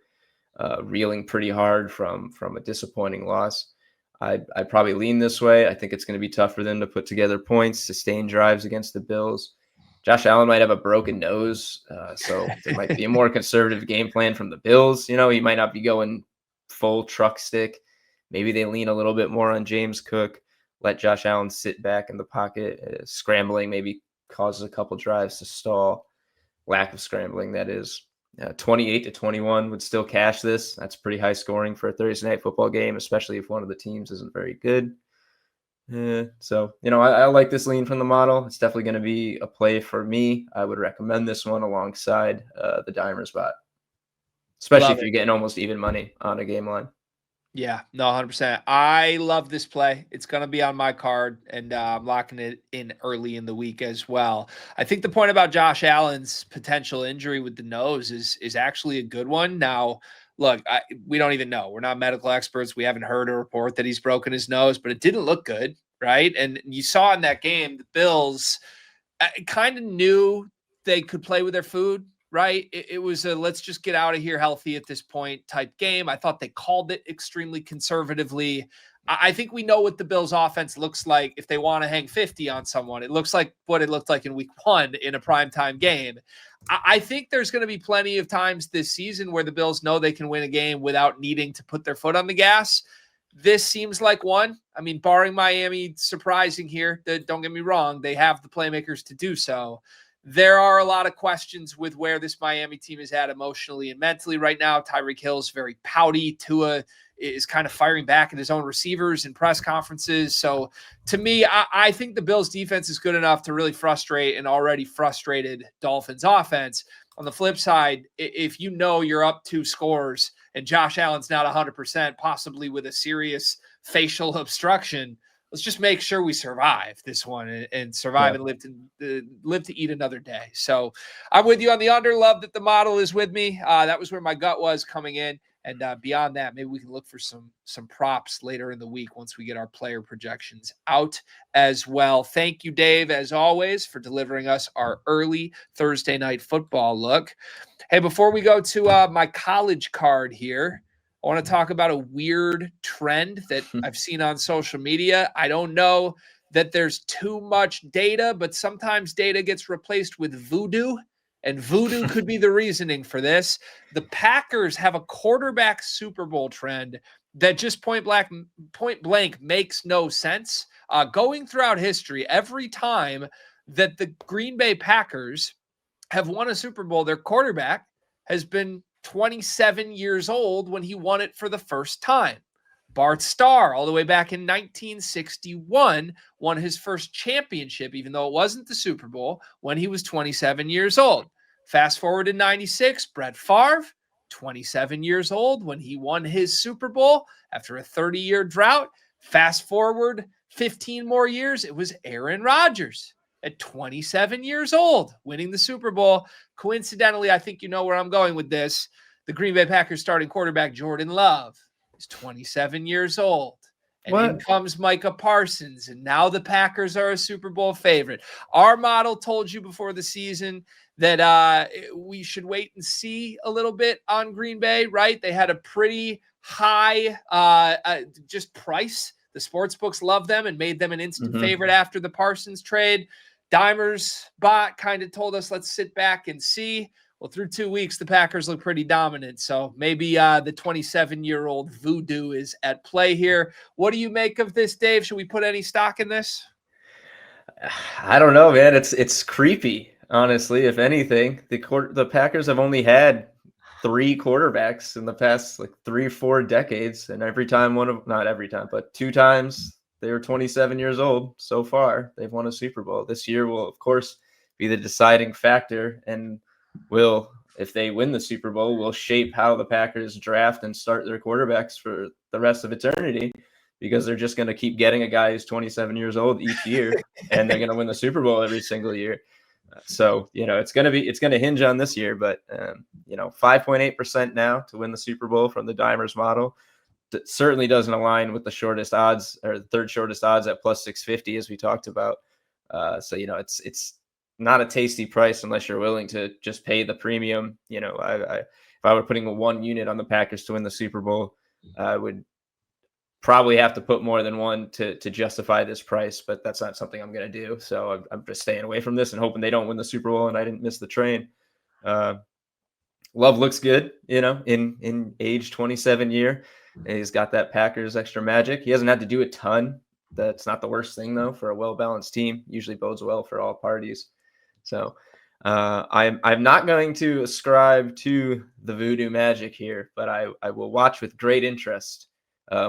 [SPEAKER 2] reeling pretty hard from a disappointing loss, I'd probably lean this way. I think it's going to be tough for them to put together points, sustain drives against the Bills. Josh Allen might have a broken nose, so there might be a more conservative game plan from the Bills. He might not be going full truck stick. Maybe they lean a little bit more on James Cook, let Josh Allen sit back in the pocket. Scrambling maybe causes a couple drives to stall. Lack of scrambling, that is. 28-21 would still cash this. That's pretty high scoring for a Thursday night football game, especially if one of the teams isn't very good. So, I like this lean from the model. It's definitely going to be a play for me. I would recommend this one alongside the dimer spot, especially if you're getting almost even money on a game line.
[SPEAKER 1] Yeah, no, 100%. I love this play. It's going to be on my card, and I'm locking it in early in the week as well. I think the point about Josh Allen's potential injury with the nose is actually a good one. Now, look, we don't even know. We're not medical experts. We haven't heard a report that he's broken his nose, but it didn't look good, right? And you saw in that game, the Bills kind of knew they could play with their food. Right. It was a let's just get out of here healthy at this point type game. I thought they called it extremely conservatively. I think we know what the Bills offense looks like if they want to hang 50 on someone. It looks like what it looked like in week one in a primetime game. I think there's going to be plenty of times this season where the Bills know they can win a game without needing to put their foot on the gas. This seems like one. I mean, barring Miami surprising here, don't get me wrong, they have the playmakers to do so. there are a lot of questions with where this Miami team is at emotionally and mentally right now. Tyreek Hill's very pouty. Tua is kind of firing back at his own receivers in press conferences. So to me, I think the Bills defense is good enough to really frustrate an already frustrated Dolphins offense. On the flip side, if you know you're up 2 scores and Josh Allen's not 100%, possibly with a serious facial obstruction, let's just make sure we survive this one and survive and live to eat another day. So I'm with you on the under. Love that the model is with me. That was where my gut was coming in. And beyond that, maybe we can look for some props later in the week once we get our player projections out as well. Thank you, Dave, as always, for delivering us our early Thursday night football look. Hey, before we go to my college card here, I want to talk about a weird trend that I've seen on social media. I don't know that there's too much data, but sometimes data gets replaced with voodoo. And voodoo could be the reasoning for this. The Packers have a quarterback Super Bowl trend that just point blank makes no sense. Going throughout history, every time that the Green Bay Packers have won a Super Bowl, their quarterback has been 27 years old when he won it for the first time. Bart Starr, all the way back in 1961, won his first championship, even though it wasn't the Super Bowl, when he was 27 years old. Fast forward to 96, Brett Favre, 27 years old when he won his Super Bowl after a 30-year drought. Fast forward 15 more years, it was Aaron Rodgers at 27 years old winning the Super Bowl. Coincidentally, I think you know where I'm going with this. The Green Bay Packers starting quarterback Jordan Love is 27 years old. And in comes Micah Parsons, and now the Packers are a Super Bowl favorite. Our model told you before the season that we should wait and see a little bit on Green Bay, right? They had a pretty high just price. The sports books love them and made them an instant favorite after the Parsons trade. Dimer's bot kind of told us, let's sit back and see. Well, through 2 weeks, the Packers look pretty dominant. So maybe the 27-year-old voodoo is at play here. What do you make of this, Dave? Should we put any stock in this?
[SPEAKER 2] I don't know, man. It's creepy, honestly. If anything, the Packers have only had 3 quarterbacks in the past 3 or 4 decades, and every time not every time, but 2 times they were 27 years old so far. They've won a Super Bowl. This year will, of course, be the deciding factor, and if they win the Super Bowl, will shape how the Packers draft and start their quarterbacks for the rest of eternity, because they're just going to keep getting a guy who's 27 years old each year, and they're going to win the Super Bowl every single year. So, it's going to hinge on this year, but 5.8% now to win the Super Bowl from the Dimers model. That certainly doesn't align with the shortest odds, or the third shortest odds at plus 650, as we talked about. So, it's not a tasty price unless you're willing to just pay the premium. If I were putting a 1 unit on the Packers to win the Super Bowl, I would probably have to put more than 1 to justify this price, but that's not something I'm going to do. So I'm just staying away from this and hoping they don't win the Super Bowl and I didn't miss the train. Love looks good, in age 27 year. He's got that Packers extra magic. He hasn't had to do a ton. That's not the worst thing, though, for a well-balanced team. Usually bodes well for all parties. So I'm not going to ascribe to the voodoo magic here, but I will watch with great interest.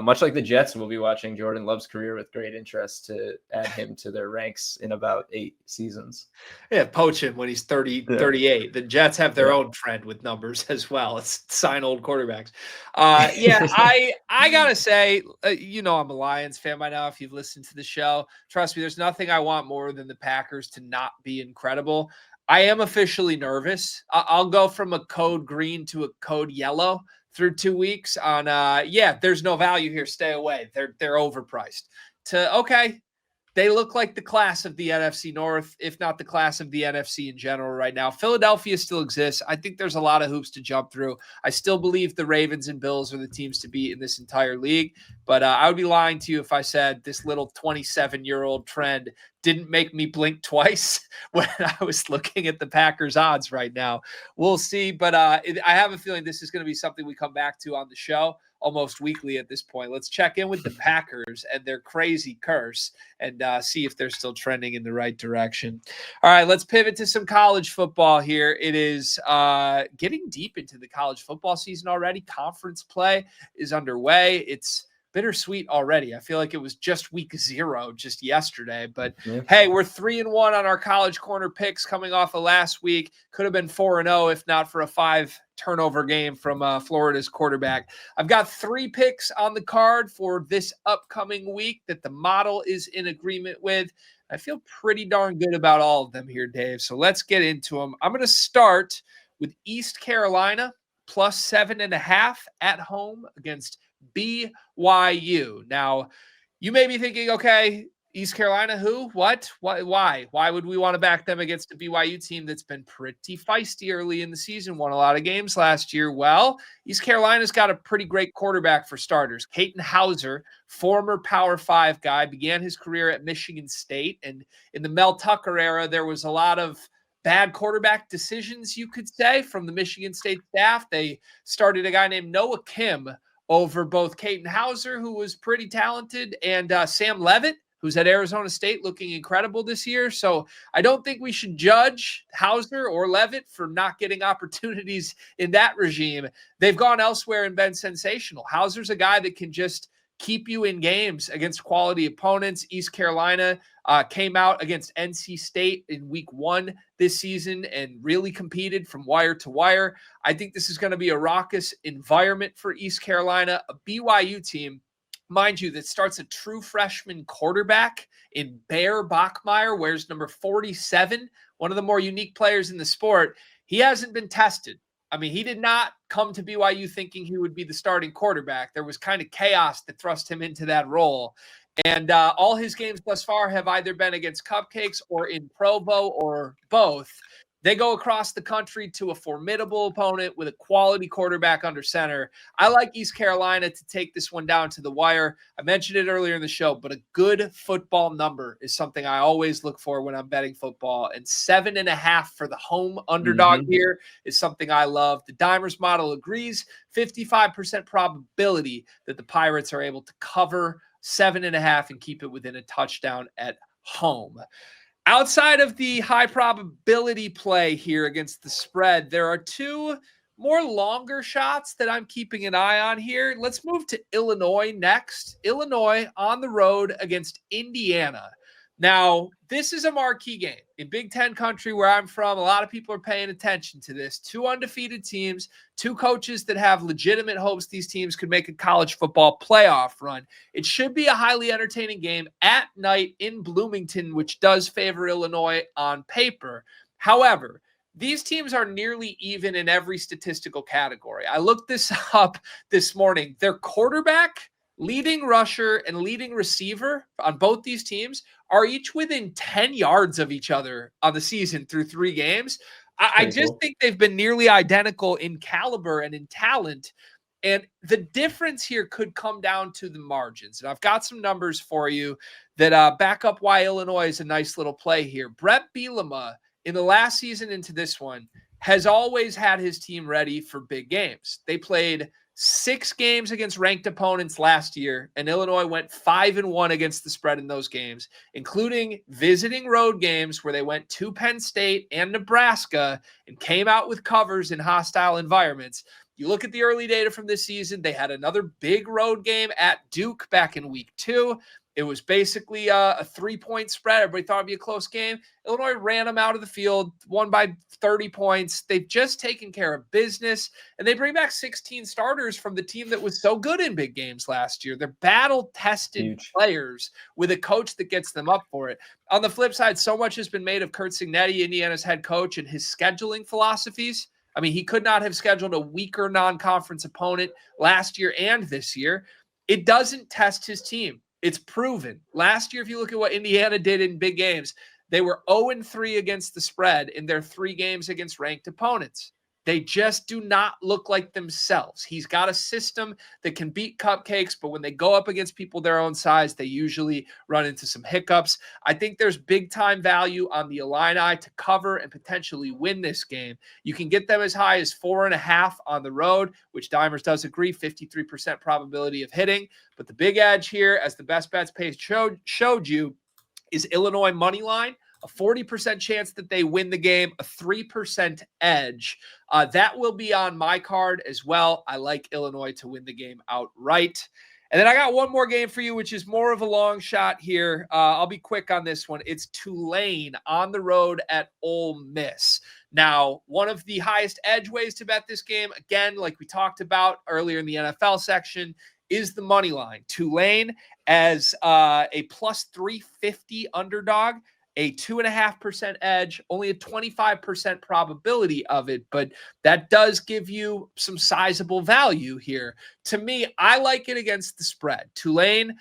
[SPEAKER 2] Much like the Jets will be watching Jordan Love's career with great interest to add him to their ranks in about 8 seasons.
[SPEAKER 1] Yeah, poach him when he's 38. The Jets have their own trend with numbers as well. It's sign old quarterbacks. I got to say, I'm a Lions fan by now if you've listened to the show. Trust me, there's nothing I want more than the Packers to not be incredible. I am officially nervous. I'll go from a code green to a code yellow through 2 weeks on, there's no value here. Stay away. They're overpriced. Okay, they look like the class of the NFC North, if not the class of the NFC in general right now. Philadelphia still exists. I think there's a lot of hoops to jump through. I still believe the Ravens and Bills are the teams to beat in this entire league. But I would be lying to you if I said this little 27-year-old trend didn't make me blink twice when I was looking at the Packers odds right now. We'll see. But I have a feeling this is going to be something we come back to on the show. almost weekly at this point. Let's check in with the Packers and their crazy curse and see if they're still trending in the right direction. All right, let's pivot to some college football here. It is getting deep into the college football season already. Conference play is underway. It's bittersweet already. I feel like it was just week 0 just yesterday, but hey, we're 3-1 on our college corner picks coming off of last week. Could have been 4-0 if not for a 5 turnover game from Florida's quarterback. I've got 3 picks on the card for this upcoming week that the model is in agreement with. I feel pretty darn good about all of them here, Dave. So let's get into them. I'm going to start with East Carolina plus 7.5 at home against BYU. Now, you may be thinking, okay, East Carolina, who? What? Why? Why would we want to back them against a BYU team that's been pretty feisty early in the season, won a lot of games last year? Well, East Carolina's got a pretty great quarterback for starters. Katin Hauser, former Power 5 guy, began his career at Michigan State. And in the Mel Tucker era, there was a lot of bad quarterback decisions, you could say, from the Michigan State staff. They started a guy named Noah Kim over both Katin Hauser, who was pretty talented, and Sam Leavitt, who's at Arizona State looking incredible this year. So I don't think we should judge Hauser or Leavitt for not getting opportunities in that regime. They've gone elsewhere and been sensational. Hauser's a guy that can just keep you in games against quality opponents. East Carolina came out against NC State in week 1 this season and really competed from wire to wire. I think this is going to be a raucous environment for East Carolina, a BYU team, mind you, that starts a true freshman quarterback in Bear Bachmeier, wears number 47, one of the more unique players in the sport. He hasn't been tested. I mean, he did not come to BYU thinking he would be the starting quarterback. There was kind of chaos that thrust him into that role. And all his games thus far have either been against Cupcakes or in Provo or both. They go across the country to a formidable opponent with a quality quarterback under center. I like East Carolina to take this one down to the wire. I mentioned it earlier in the show, but a good football number is something I always look for when I'm betting football. And 7.5 for the home underdog here is something I love. The Dimers model agrees. 55% probability that the Pirates are able to cover 7.5 and keep it within a touchdown at home. Outside of the high probability play here against the spread, there are 2 more longer shots that I'm keeping an eye on here. Let's move to Illinois next. Illinois on the road against Indiana. Now, this is a marquee game. In Big Ten country where I'm from, a lot of people are paying attention to this. 2 undefeated teams, 2 coaches that have legitimate hopes these teams could make a college football playoff run. It should be a highly entertaining game at night in Bloomington, which does favor Illinois on paper. However, these teams are nearly even in every statistical category. I looked this up this morning. Their quarterback, leading rusher, and leading receiver on both these teams are each within 10 yards of each other on the season through 3 games. I just think they've been nearly identical in caliber and in talent. And the difference here could come down to the margins. And I've got some numbers for you that back up why Illinois is a nice little play here. Brett Bielema, in the last season into this one, has always had his team ready for big games. They played 6 games against ranked opponents last year, and Illinois went 5-1 against the spread in those games, including visiting road games where they went to Penn State and Nebraska and came out with covers in hostile environments. You look at the early data from this season, they had another big road game at Duke back in week 2. It was basically a 3-point spread. Everybody thought it'd be a close game. Illinois ran them out of the field, won by 30 points. They've just taken care of business, and they bring back 16 starters from the team that was so good in big games last year. They're battle-tested players with a coach that gets them up for it. On the flip side, so much has been made of Curt Cignetti, Indiana's head coach, and his scheduling philosophies. I mean, he could not have scheduled a weaker non-conference opponent last year and this year. It doesn't test his team. It's proven. Last year, if you look at what Indiana did in big games, they were 0-3 against the spread in their 3 games against ranked opponents. They just do not look like themselves. He's got a system that can beat cupcakes, but when they go up against people their own size, they usually run into some hiccups. I think there's big time value on the Illini to cover and potentially win this game. You can get them as high as 4.5 on the road, which Dimers does agree, 53% probability of hitting. But the big edge here, as the best bets page showed you, is Illinois money line. A 40% chance that they win the game, a 3% edge. That will be on my card as well. I like Illinois to win the game outright. And then I got one more game for you, which is more of a long shot here. I'll be quick on this one. It's Tulane on the road at Ole Miss. Now, one of the highest edge ways to bet this game, again, like we talked about earlier in the NFL section, is the money line. Tulane as a plus 350 underdog, a 2.5% edge, only a 25% probability of it, but that does give you some sizable value here. To me, I like it against the spread. Tulane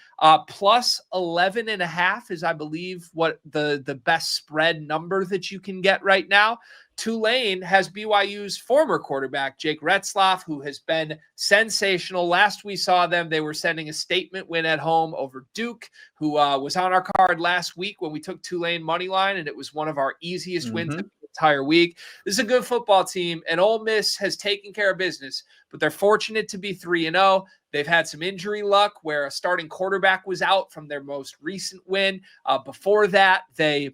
[SPEAKER 1] plus 11.5 is, I believe, what the best spread number that you can get right now. Tulane has BYU's former quarterback, Jake Retzlaff, who has been sensational. Last we saw them, they were sending a statement win at home over Duke, who was on our card last week when we took Tulane money line, and it was one of our easiest wins of the entire week. This is a good football team, and Ole Miss has taken care of business, but they're fortunate to be 3-0. They've had some injury luck where a starting quarterback was out from their most recent win. Before that, they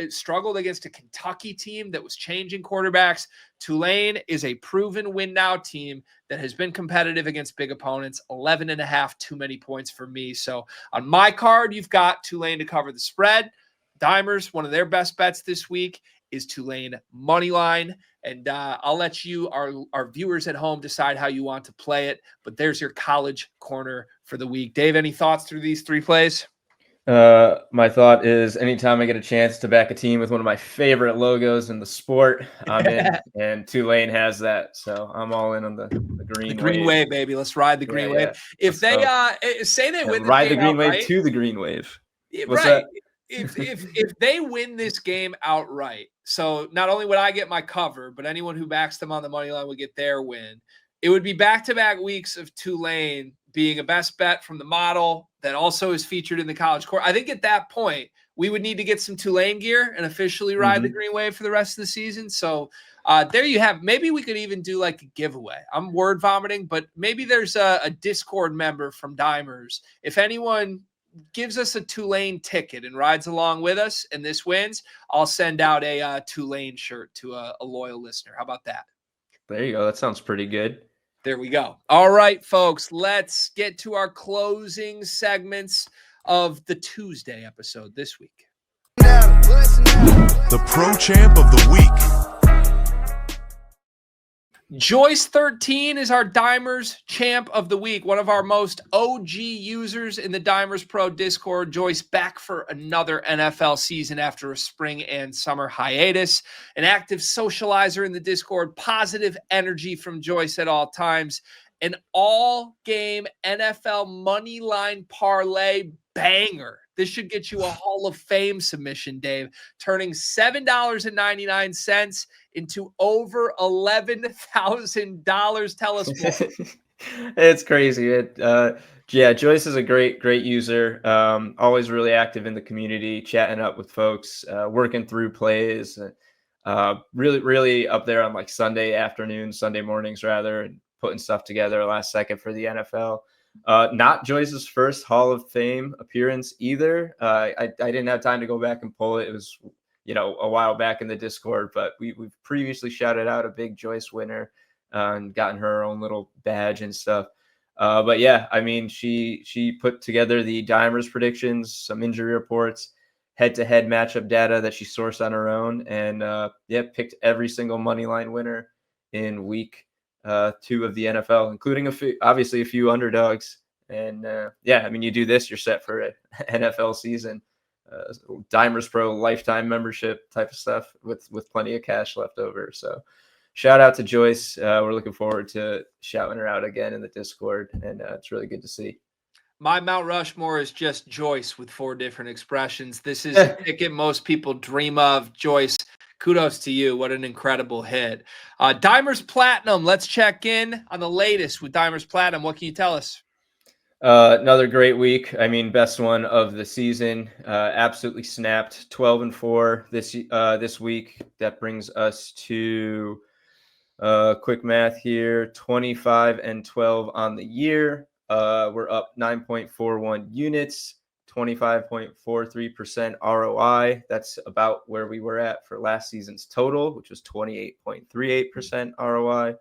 [SPEAKER 1] struggled against a Kentucky team that was changing quarterbacks. Tulane is a proven win now team that has been competitive against big opponents. 11.5, too many points for me. So on my card, you've got Tulane to cover the spread. Dimers, one of their best bets this week is Tulane money line. And I'll let you, our viewers at home, decide how you want to play it. But there's your college corner for the week. Dave, any thoughts through these three plays?
[SPEAKER 2] My thought is anytime I get a chance to back a team with one of my favorite logos in the sport, I'm in, and Tulane has that. So I'm all in on the green
[SPEAKER 1] wave, baby. Let's ride the green wave. If they say they win,
[SPEAKER 2] ride the green wave to the green wave.
[SPEAKER 1] What's right. If they win this game outright, so not only would I get my cover, but anyone who backs them on the money line would get their win. It would be back-to-back weeks of Tulane being a best bet from the model that also is featured in the College Court. I think at that point, we would need to get some Tulane gear and officially ride the green wave for the rest of the season. So there you have. Maybe we could even do like a giveaway. I'm word vomiting, but maybe there's a Discord member from Dimers. If anyone gives us a Tulane ticket and rides along with us and this wins, I'll send out a Tulane shirt to a loyal listener. How about that?
[SPEAKER 2] There you go. That sounds pretty good.
[SPEAKER 1] There we go. All right, folks, let's get to our closing segments of the Tuesday episode this week.
[SPEAKER 3] The Pro Champ of the Week.
[SPEAKER 1] Joyce13 is our Dimers Champ of the Week, one of our most OG users in the Dimers Pro Discord. Joyce back for another NFL season after a spring and summer hiatus. An active socializer in the Discord, positive energy from Joyce at all times. An all-game NFL money line parlay banger. This should get you a Hall of Fame submission, Dave. Turning $7.99 into over $11,000. Tell us more.
[SPEAKER 2] It's crazy. Joyce is a great user. Always really active in the community, chatting up with folks, working through plays. Really up there on like Sunday mornings rather, and putting stuff together last second for the NFL. Not Joyce's first Hall of Fame appearance either. I didn't have time to go back and pull it. It was, a while back in the Discord, but we've previously shouted out a big Joyce winner and gotten her own little badge and stuff. But yeah, I mean, she put together the Dimers predictions, some injury reports, head-to-head matchup data that she sourced on her own, and picked every single money line winner in week 2 of the NFL, including a few underdogs. And you do this, you're set for an NFL season. Dimers Pro lifetime membership type of stuff with plenty of cash left over. So shout out to Joyce. We're looking forward to shouting her out again in the Discord, and it's really good to see.
[SPEAKER 1] My Mount Rushmore is just Joyce with 4 different expressions. This is a ticket most people dream of. Joyce Kudos to you. What an incredible hit. Dimers Platinum. Let's check in on the latest with Dimers Platinum. What can you tell us?
[SPEAKER 2] Another great week. I mean, best one of the season. Absolutely snapped. 12-4 this week. That brings us to quick math here. 25-12 on the year. We're up 9.41 units. 25.43% ROI. That's about where we were at for last season's total, which was 28.38% ROI.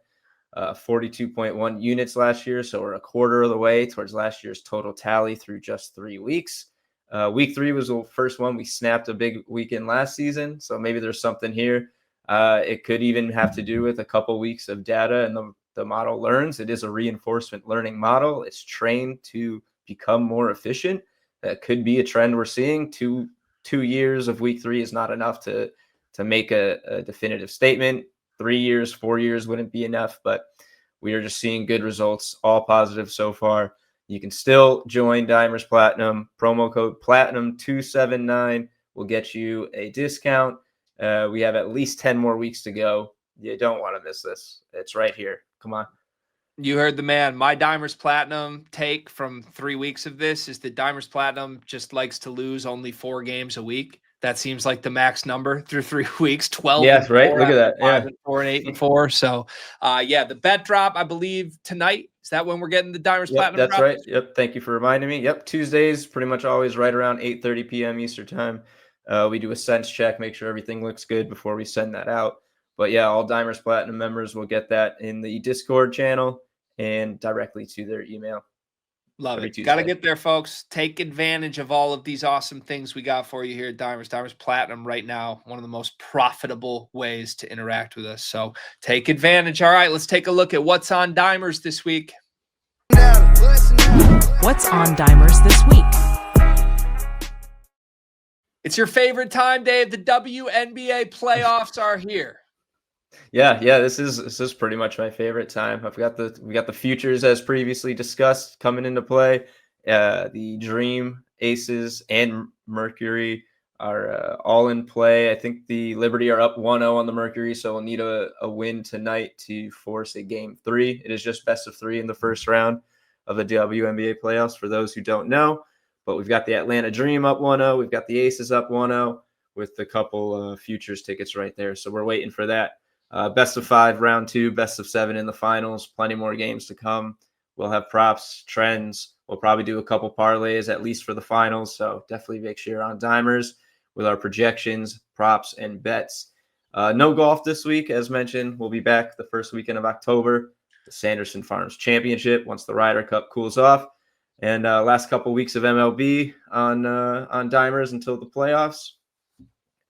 [SPEAKER 2] 42.1 units last year. So we're a quarter of the way towards last year's total tally through just 3 weeks. Week 3 was the first one we snapped a big weekend last season. So maybe there's something here. It could even have to do with a couple weeks of data and the model learns. It is a reinforcement learning model. It's trained to become more efficient. That could be a trend we're seeing. Two years of week 3 is not enough to make a definitive statement. 3 years, 4 years wouldn't be enough, but we are just seeing good results, all positive so far. You can still join Dimers Platinum. Promo code Platinum279 will get you a discount. We have at least 10 more weeks to go. You don't want to miss this. It's right here. Come on.
[SPEAKER 1] You heard the man. My Dimers Platinum take from 3 weeks of this is that Dimers Platinum just likes to lose only 4 games a week. That seems like the max number through 3 weeks. 12.
[SPEAKER 2] Yes, right. Look at that.
[SPEAKER 1] 5-4 and 8-4. So, the bet drop, I believe tonight. Is that when we're getting the Dimers Platinum?
[SPEAKER 2] That's
[SPEAKER 1] drop?
[SPEAKER 2] right. Yep. Thank you for reminding me. Yep. Tuesdays, pretty much always right around 8:30 p.m. Eastern time. We do a sense check, make sure everything looks good before we send that out. But yeah, all Dimers Platinum members will get that in the Discord channel and directly to their email.
[SPEAKER 1] Love it. Got to get there, folks. Take advantage of all of these awesome things we got for you here at Dimers. Dimers Platinum right now, one of the most profitable ways to interact with us. So take advantage. All right, let's take a look at what's on Dimers this week.
[SPEAKER 4] What's on Dimers this week?
[SPEAKER 1] It's your favorite time, Dave. The WNBA playoffs are here.
[SPEAKER 2] Yeah, this is pretty much my favorite time. We got the futures as previously discussed coming into play. The Dream, Aces, and Mercury are all in play. I think the Liberty are up 1-0 on the Mercury, so we'll need a win tonight to force a game 3. It is just best of 3 in the first round of the WNBA playoffs for those who don't know. But we've got the Atlanta Dream up 1-0. We've got the Aces up 1-0 with a couple futures tickets right there. So we're waiting for that. Best of 5 round 2, best of 7 in the finals. Plenty more games to come. We'll have props, trends. We'll probably do a couple parlays at least for the finals. So definitely make sure you're on Dimers with our projections, props, and bets. No golf this week, as mentioned. We'll be back the first weekend of October. The Sanderson Farms Championship once the Ryder Cup cools off. And last couple weeks of MLB on Dimers until the playoffs.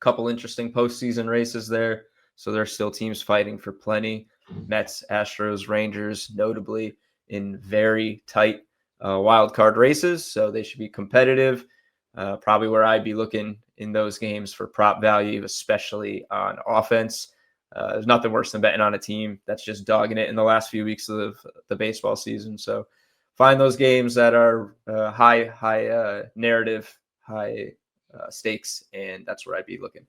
[SPEAKER 2] Couple interesting postseason races there. So there's still teams fighting for plenty. Mets, Astros, Rangers, notably in very tight wild card races. So they should be competitive. Probably where I'd be looking in those games for prop value, especially on offense. There's nothing worse than betting on a team that's just dogging it in the last few weeks of the baseball season. So find those games that are high narrative, high stakes, and that's where I'd be looking.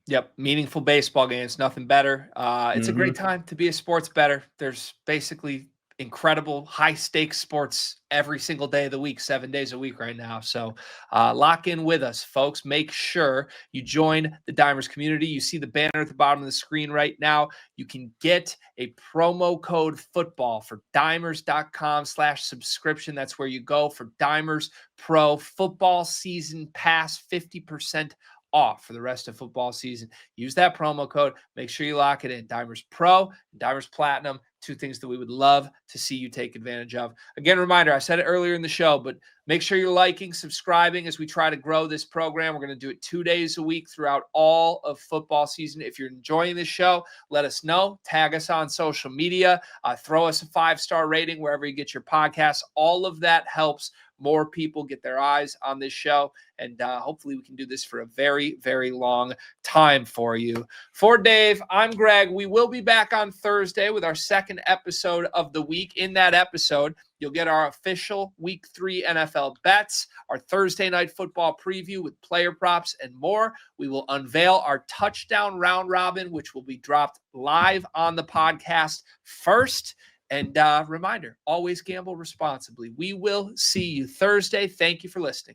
[SPEAKER 1] Yep. Meaningful baseball games. Nothing better. It's a great time to be a sports bettor. There's basically incredible high stakes sports every single day of the week, 7 days a week right now. So lock in with us, folks. Make sure you join the Dimers community. You see the banner at the bottom of the screen right now. You can get a promo code football for dimers.com/subscription. That's where you go for Dimers Pro football season pass, 50% off for the rest of football season. Use that promo code. Make sure you lock it in. Dimers Pro and Dimers Platinum, 2 things that we would love to see you take advantage of. Again, reminder, I said it earlier in the show, but make sure you're liking, subscribing as we try to grow this program. We're going to do it 2 days a week throughout all of football season. If you're enjoying this show, let us know. Tag us on social media. Throw us a 5-star rating wherever you get your podcasts. All of that helps more people get their eyes on this show. And hopefully we can do this for a very, very long time for you. For Dave, I'm Greg. We will be back on Thursday with our second episode of the week. In that episode, you'll get our official Week 3 NFL bets, our Thursday night football preview with player props and more. We will unveil our touchdown round robin, which will be dropped live on the podcast first. And reminder, always gamble responsibly. We will see you Thursday. Thank you for listening.